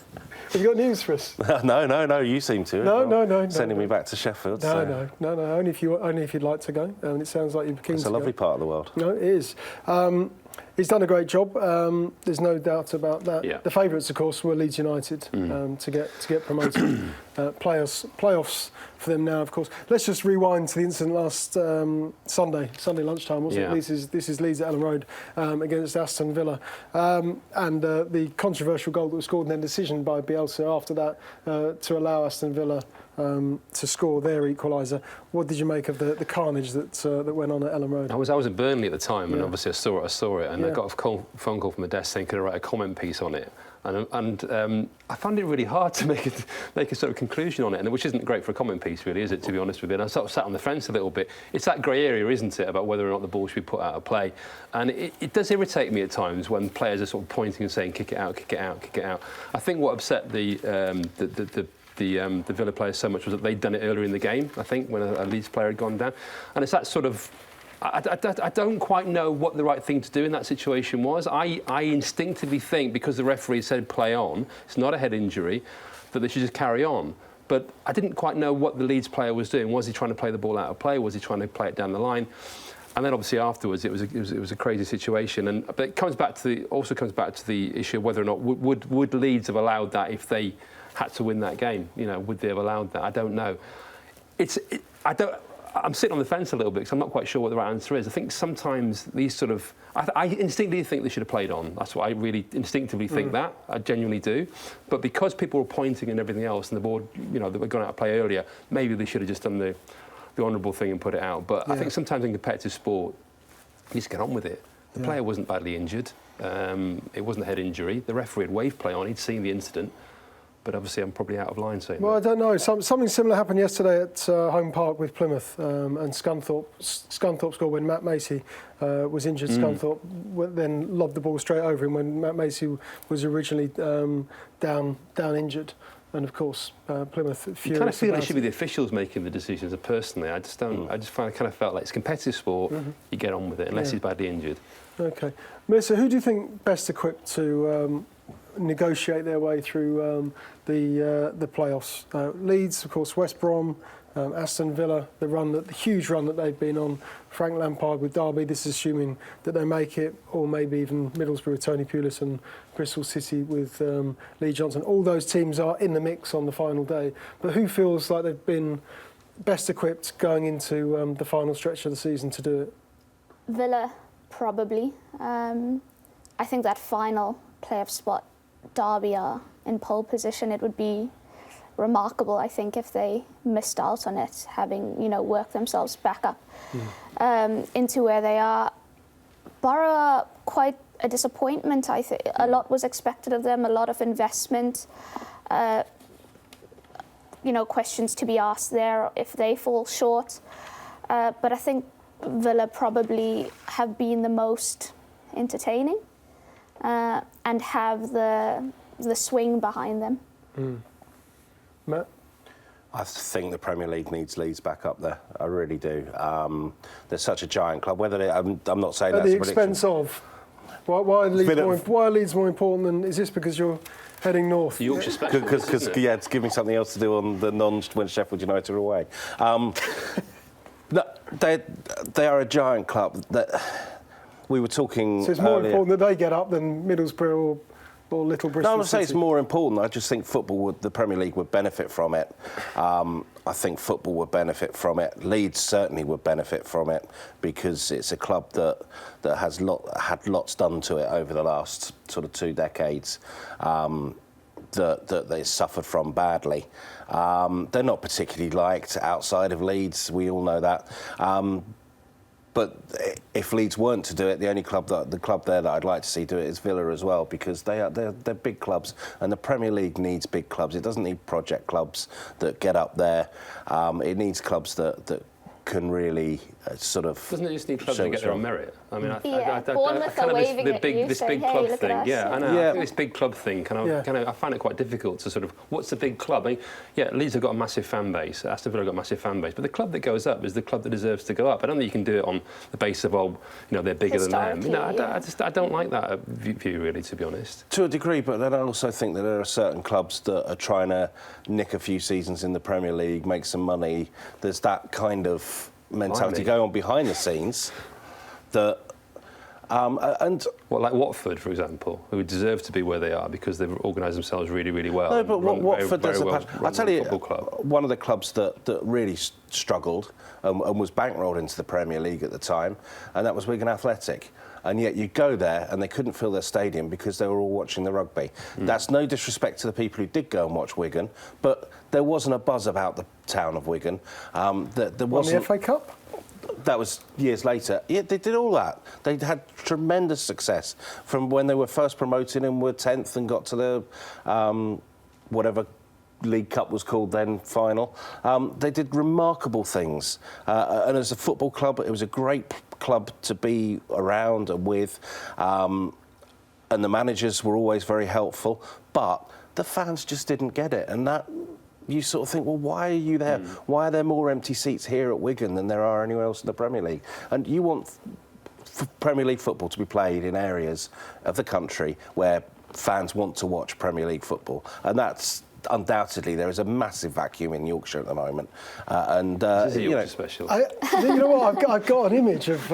have you got news for us? No, you seem to. No. Sending me back to Sheffield. No. Only if you'd like to go. It sounds like you're keen to go. It's a lovely part of the world. No, it is. He's done a great job. There's no doubt about that. Yeah. The favourites, of course, were Leeds United to get promoted. Playoffs for them now, of course. Let's just rewind to the incident last Sunday lunchtime, wasn't it? This is Leeds at Ellen Road against Aston Villa, and the controversial goal that was scored and then decision by Bielsa after that to allow Aston Villa to score their equaliser. What did you make of the carnage that went on at Ellen Road? I was at Burnley at the time, and obviously I saw it, and I got a phone call from the desk saying could I write a comment piece on it, and I found it really hard to make a sort of conclusion on it, and which isn't great for a comment piece, really, is it? To be honest with you, and I sort of sat on the fence a little bit. It's that grey area, isn't it, about whether or not the ball should be put out of play, and it does irritate me at times when players are sort of pointing and saying kick it out, kick it out, kick it out. I think what upset the Villa players so much was that they'd done it earlier in the game, I think, when a Leeds player had gone down. And it's that sort of... I don't quite know what the right thing to do in that situation was. I instinctively think, because the referee said play on, it's not a head injury, that they should just carry on. But I didn't quite know what the Leeds player was doing. Was he trying to play the ball out of play? Was he trying to play it down the line? And then obviously afterwards it was a crazy situation. But it comes back to the issue of whether or not would Leeds have allowed that if they had to win that game. Would they have allowed that? I don't know. I'm sitting on the fence a little bit because I'm not quite sure what the right answer is. I think sometimes these sort of... I instinctively think they should have played on. That's what I really instinctively think that. I genuinely do. But because people were pointing and everything else and the board, they were going out to play earlier, maybe they should have just done the honourable thing and put it out. But I think sometimes in competitive sport, you just get on with it. The player wasn't badly injured. It wasn't a head injury. The referee had waved play on. He'd seen the incident. But obviously, I'm probably out of line saying Well, that. I don't know. Something similar happened yesterday at Home Park with Plymouth, and Scunthorpe scored when Matt Macey was injured. Scunthorpe then lobbed the ball straight over him when Matt Macey was originally down injured. And of course, Plymouth furious. You kind of feel it should be the officials making the decisions. Personally, I just don't. I just kind of felt like it's competitive sport. You get on with it unless he's badly injured. Okay, Melissa, who do you think best equipped to negotiate their way through the playoffs? Leeds, of course, West Brom, Aston Villa, the huge run that they've been on. Frank Lampard with Derby. This is assuming that they make it, or maybe even Middlesbrough with Tony Pulis and Bristol City with Lee Johnson. All those teams are in the mix on the final day. But who feels like they've been best equipped going into the final stretch of the season to do it? Villa, probably. I think that final playoff spot, Derby are in pole position. It would be remarkable, I think, if they missed out on it, having worked themselves back up into where they are. Borough are quite a disappointment. I think a lot was expected of them, a lot of investment. questions to be asked there if they fall short. But I think Villa probably have been the most entertaining and have the swing behind them. Matt? I think the Premier League needs Leeds back up there. I really do. They're such a giant club. Whether I'm not saying at that's the a prediction. expense of. Why are Leeds more important than? Is this because you're heading north? The Yorkshire special. Because to give me something else to do on the when Sheffield United are away. They are a giant club. That we were talking. So it's more earlier. important that they get up than Middlesbrough or Little Bristol No, I'm not saying it's City. more important. I just think the Premier League would benefit from it. I think football would benefit from it. Leeds certainly would benefit from it because it's a club that has had lots done to it over the last sort of 2 decades. That they suffered from badly. They're not particularly liked outside of Leeds. We all know that. But if Leeds weren't to do it, the club there that I'd like to see do it is Villa as well, because they're big clubs, and the Premier League needs big clubs. It doesn't need project clubs that get up there. It needs clubs that can really sort of. Doesn't it just need clubs to get there on merit? I mean, Bournemouth are waving at you, this saying, big hey, club look thing. at us. Yeah, I know. Yeah. I think this big club thing I find it quite difficult to sort of. What's the big club? I mean, Leeds have got a massive fan base. Aston Villa have got a massive fan base, but the club that goes up is the club that deserves to go up. I don't think you can do it on the basis of they're bigger than them. I don't like that view really, to be honest. To a degree, but then I also think that there are certain clubs that are trying to nick a few seasons in the Premier League, make some money. There's that kind of mentality going on behind the scenes that and like Watford, for example, who deserve to be where they are because they've organised themselves really, really well. No, but Watford does I'll tell you, club. One of the clubs that really struggled and was bankrolled into the Premier League at the time, and that was Wigan Athletic. And yet you go there and they couldn't fill their stadium because they were all watching the rugby. That's no disrespect to the people who did go and watch Wigan, but there wasn't a buzz about the town of Wigan. There wasn't. Won the FA Cup? That was years later. Yeah, they did all that. They had tremendous success from when they were first promoted and were 10th and got to the whatever League Cup was called then, final. They did remarkable things. And as a football club, it was a great club to be around and with. And the managers were always very helpful. But the fans just didn't get it. And that, you sort of think, well, why are you there? Why are there more empty seats here at Wigan than there are anywhere else in the Premier League? And you want Premier League football to be played in areas of the country where fans want to watch Premier League football. And that's undoubtedly, there is a massive vacuum in Yorkshire at the moment. This is a Yorkshire special. You know what? I've got an image of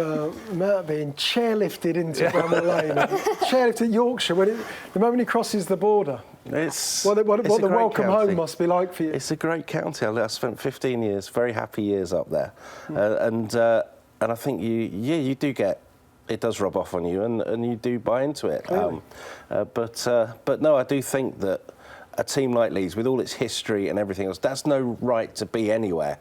Matt being chairlifted into Bramall Lane. Chairlifted at Yorkshire, the moment he crosses the border. It's what the welcome county. home must be like for you. It's a great county. I spent 15 years, very happy years up there. And I think you do get, it does rub off on you and you do buy into it. But no, I do think that a team like Leeds, with all its history and everything else, that's no right to be anywhere.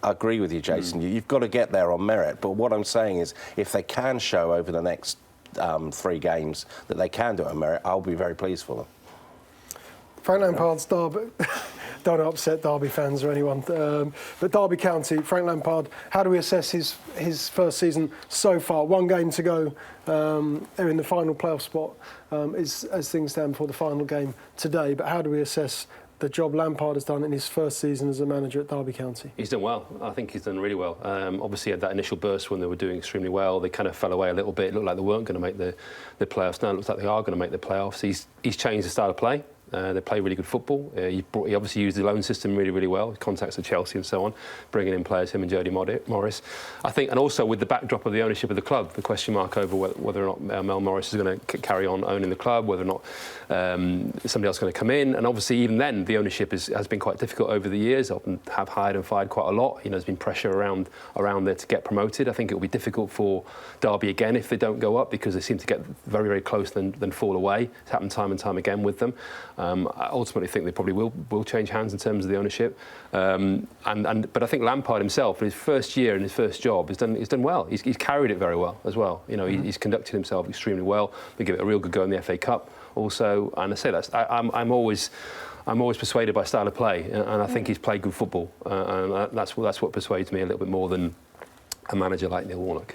I agree with you, Jason. You've got to get there on merit. But what I'm saying is, if they can show over the next 3 games that they can do it on merit, I'll be very pleased for them. Frank Lampard's Derby, don't upset Derby fans or anyone, but Derby County, Frank Lampard, how do we assess his first season so far? 1 game to go, they're in the final playoff spot as things stand before the final game today, but how do we assess the job Lampard has done in his first season as a manager at Derby County? He's done well. I think he's done really well. Obviously, he had that initial burst when they were doing extremely well. They kind of fell away a little bit. It looked like they weren't going to make the playoffs. Now it looks like they are going to make the playoffs. He's changed the style of play. They play really good football. He obviously used the loan system really, really well. Contacts at Chelsea and so on, bringing in players, him and Jody Morris. I think, and also with the backdrop of the ownership of the club, the question mark over whether or not Mel Morris is going to carry on owning the club, whether or not somebody else is going to come in. And obviously, even then, the ownership has been quite difficult over the years. Often have hired and fired quite a lot. There's been pressure around there to get promoted. I think it will be difficult for Derby again if they don't go up, because they seem to get very, very close then fall away. It's happened time and time again with them. I ultimately think they probably will change hands in terms of the ownership. But I think Lampard himself, in his first year and his first job, he's done well. He's carried it very well as well. You know, he's conducted himself extremely well. They give it a real good go in the FA Cup also. And I say I'm always persuaded by style of play, and I think he's played good football, and that's what persuades me a little bit more than a manager like Neil Warnock.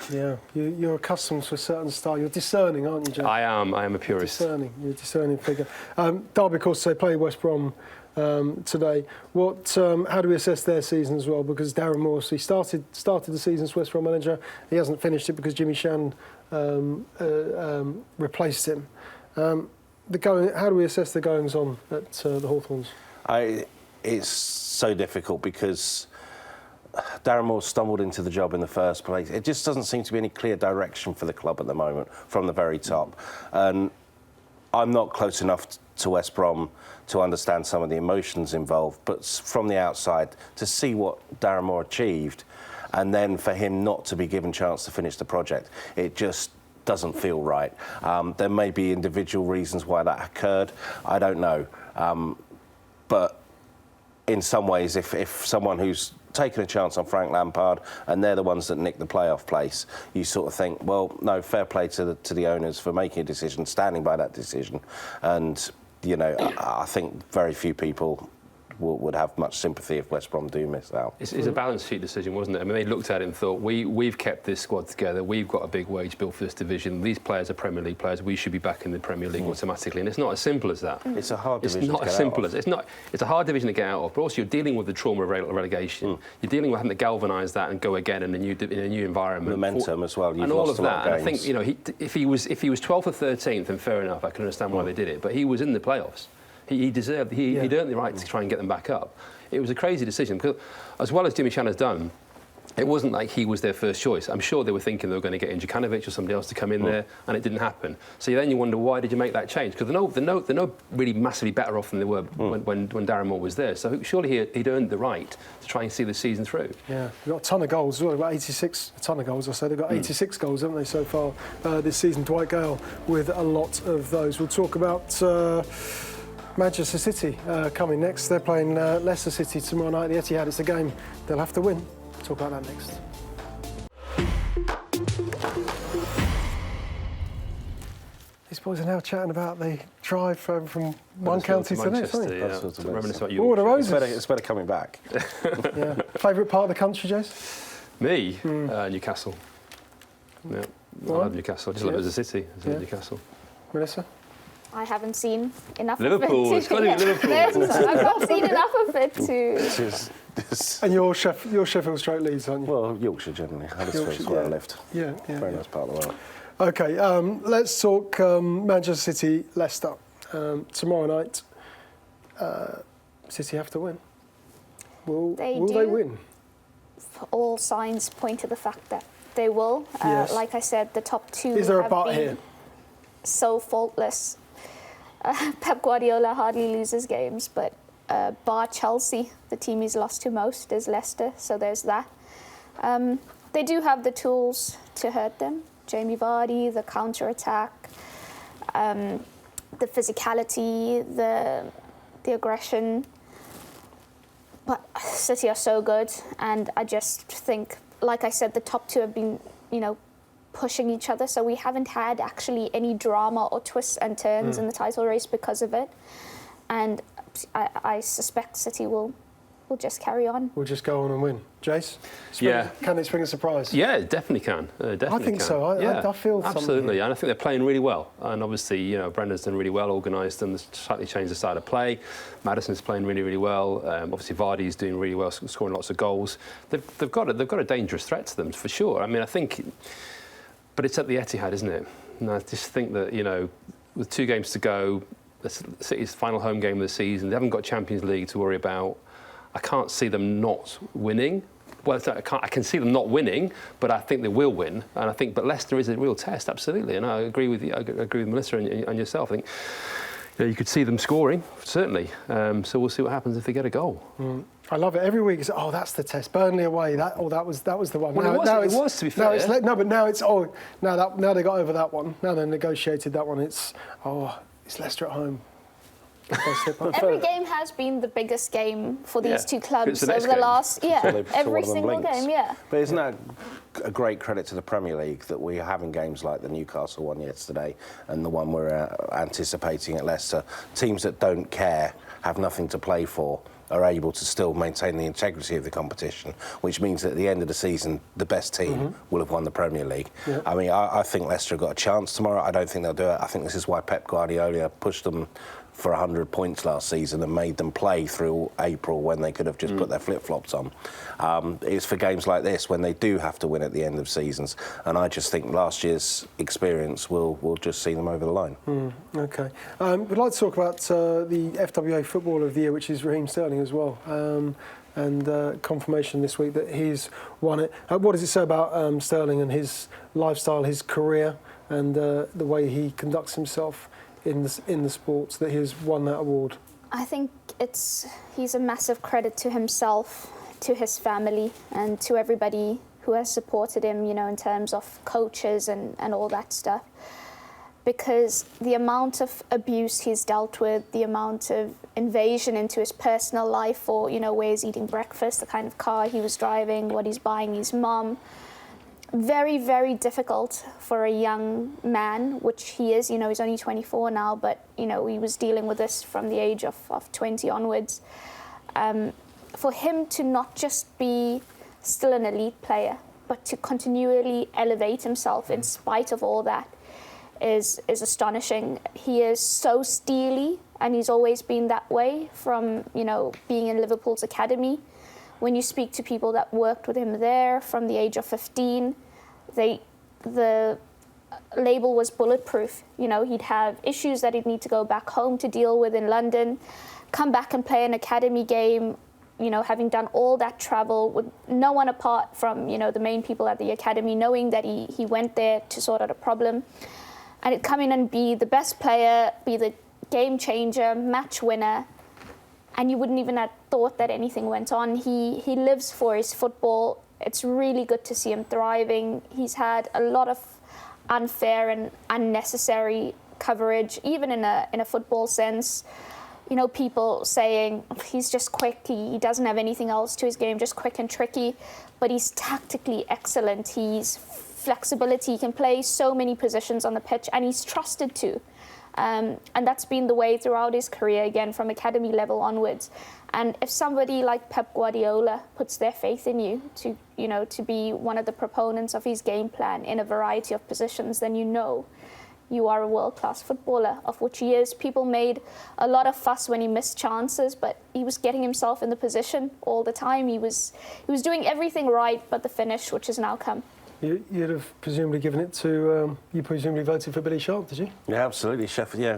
Yeah, you're accustomed to a certain style. You're discerning, aren't you, Joe? I am a purist. Discerning. You're a discerning figure. Derby, of course, they play West Brom today. How do we assess their season as well? Because Darren Morsey started the season as West Brom manager. He hasn't finished it because Jimmy Shan replaced him. How do we assess the goings on at the Hawthorns? It's so difficult because Darren Moore stumbled into the job in the first place. It just doesn't seem to be any clear direction for the club at the moment from the very top. And I'm not close enough to West Brom to understand some of the emotions involved, but from the outside, to see what Darren Moore achieved and then for him not to be given chance to finish the project, it just doesn't feel right. There may be individual reasons why that occurred. I don't know. But in some ways, if someone who's taken a chance on Frank Lampard and they're the ones that nicked the playoff place, you sort of think, well, no, fair play to the owners for making a decision, standing by that decision. And, you know, I think very few people would have much sympathy if West Brom do miss out. It's a balance sheet decision, wasn't it? I mean, they looked at it and thought, we've kept this squad together, we've got a big wage bill for this division, these players are Premier League players, we should be back in the Premier League automatically, and it's not as simple as that. It's a hard division to get out of. It's not as simple as... It's a hard division to get out of, but also you're dealing with the trauma of relegation. You're dealing with having to galvanise that and go again in a new environment. Momentum as well. You've and all lost of that. And I think, you know, if he was 12th or 13th, then fair enough, I can understand why they did it, but he was in the playoffs. He'd earned the right to try and get them back up. It was a crazy decision because, as well as Jimmy Shan has done, it wasn't like he was their first choice. I'm sure they were thinking they were going to get in Djukanovic or somebody else to come in there, and it didn't happen. So then you wonder, why did you make that change? Because they're no really massively better off than they were when Darren Moore was there. So surely he'd earned the right to try and see the season through. Yeah, they've got a ton of goals as well. They've got 86, a ton of goals. I say they've got 86 goals, haven't they, so far this season? Dwight Gale with a lot of those. We'll talk about Manchester City coming next. They're playing Leicester City tomorrow night at the Etihad. It's a game they'll have to win. We'll talk about that next. These boys are now chatting about the drive from one county to the next, aren't they? What are roses? It's better coming back. Yeah. Favourite part of the country, Jace? Me? Newcastle. Yeah. I love Newcastle. I just love it as a city. I love Newcastle. Melissa? I haven't seen enough Liverpool. of it. It's got to be Liverpool. I've not seen enough of it to... And you're Sheffield straight Leeds, aren't you? Well, Yorkshire generally. Huddersfield's where I lived. Yeah. Very nice part of the world. OK, let's talk Manchester City, Leicester. Tomorrow night, City have to win. Will they win? All signs point to the fact that they will. Yes. Like I said, the top two Is there a have but been here? So faultless. Pep Guardiola hardly loses games, but bar Chelsea, the team he's lost to most is Leicester, so there's that. They do have the tools to hurt them. Jamie Vardy, the counter-attack, the physicality, the aggression. But City are so good, and I just think, like I said, the top two have been, pushing each other, so we haven't had actually any drama or twists and turns in the title race because of it. And I suspect City will just carry on. We'll just go on and win. Jace? Can they spring a surprise? Yeah, it definitely can. I think so. I feel absolutely, and I think they're playing really well. And obviously, Brendan's done really well, organised and slightly changed the style of play. Madison's playing really, really well. Obviously, Vardy's doing really well, scoring lots of goals. They've got a dangerous threat to them for sure. I mean, I think. But it's at the Etihad, isn't it? And I just think that, with 2 games to go, City's final home game of the season, they haven't got Champions League to worry about. I can't see them not winning. Well, I can see them not winning, but I think they will win. And but Leicester is a real test, absolutely. And I agree with you. I agree with Melissa and yourself. I think you could see them scoring, certainly. So we'll see what happens if they get a goal. I love it. Every week it's, that's the test. Burnley away. That was the one. Well, it was, to be fair. But now it's, now they got over that one. Now they've negotiated that one. It's Leicester at home. Every game has been the biggest game for these two clubs It's the next over the game. last, every single game, But isn't that a great credit to the Premier League that we're having games like the Newcastle one yesterday and the one we're anticipating at Leicester? Teams that don't care, have nothing to play for, are able to still maintain the integrity of the competition, which means that at the end of the season, the best team will have won the Premier League. Yeah. I mean, I think Leicester have got a chance tomorrow. I don't think they'll do it. I think this is why Pep Guardiola pushed them for 100 points last season and made them play through April when they could have just put their flip-flops on. It's for games like this when they do have to win at the end of seasons, and I just think last year's experience will just see them over the line. OK. We'd like to talk about the FWA Footballer of the Year, which is Raheem Sterling as well, and confirmation this week that he's won it. What does it say about Sterling and his lifestyle, his career, and the way he conducts himself in the sports, that he's won that award? I think he's a massive credit to himself, to his family, and to everybody who has supported him, you know, in terms of coaches and all that stuff. Because the amount of abuse he's dealt with, the amount of invasion into his personal life, or, you know, where he's eating breakfast, the kind of car he was driving, what he's buying his mum. Very, very difficult for a young man, which he is. You know, he's only 24 now, but, you know, he was dealing with this from the age of 20 onwards. For him to not just be still an elite player, but to continually elevate himself in spite of all that is astonishing. He is so steely, and he's always been that way from, you know, being in Liverpool's academy. When you speak to people that worked with him there from the age of 15, the label was bulletproof. You know, he'd have issues that he'd need to go back home to deal with in London, come back and play an academy game, you know, having done all that travel with no one apart from, you know, the main people at the academy, knowing that he went there to sort out a problem. And it'd come in and be the best player, be the game changer, match winner, and you wouldn't even have thought that anything went on. He lives for his football. It's really good to see him thriving. He's had a lot of unfair and unnecessary coverage, even in a football sense. You know, people saying he's just quick, he doesn't have anything else to his game, just quick and tricky, but he's tactically excellent. He's flexibility, he can play so many positions on the pitch, and he's trusted to. And that's been the way throughout his career, again, from academy level onwards. And if somebody like Pep Guardiola puts their faith in you to, you know, to be one of the proponents of his game plan in a variety of positions, then you know you are a world-class footballer, of which he is. People made a lot of fuss when he missed chances, but he was getting himself in the position all the time. He was doing everything right, but the finish, which has now come. You'd have presumably given it to, you presumably voted for Billy Sharp, did you? Yeah, absolutely.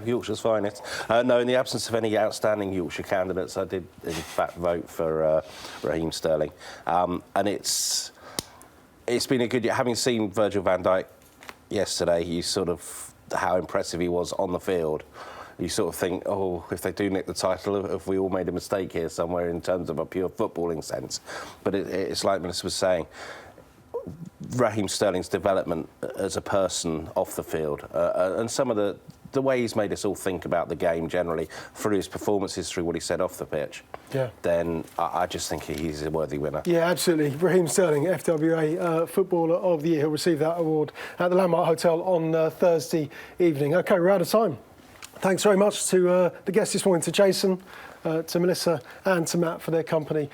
Yorkshire's finest. No, in the absence of any outstanding Yorkshire candidates, I did, in fact, vote for Raheem Sterling. And it's been a good year. Having seen Virgil van Dijk yesterday, how impressive he was on the field. You sort of think, oh, if they do nick the title, have we all made a mistake here somewhere in terms of a pure footballing sense? But it's like Melissa was saying, Raheem Sterling's development as a person off the field and some of the way he's made us all think about the game generally through his performances, through what he said off the pitch, then I just think he's a worthy winner. Yeah, absolutely. Raheem Sterling, FWA Footballer of the Year. He'll receive that award at the Landmark Hotel on Thursday evening. OK, we're out of time. Thanks very much to the guests this morning, to Jason, to Melissa and to Matt for their company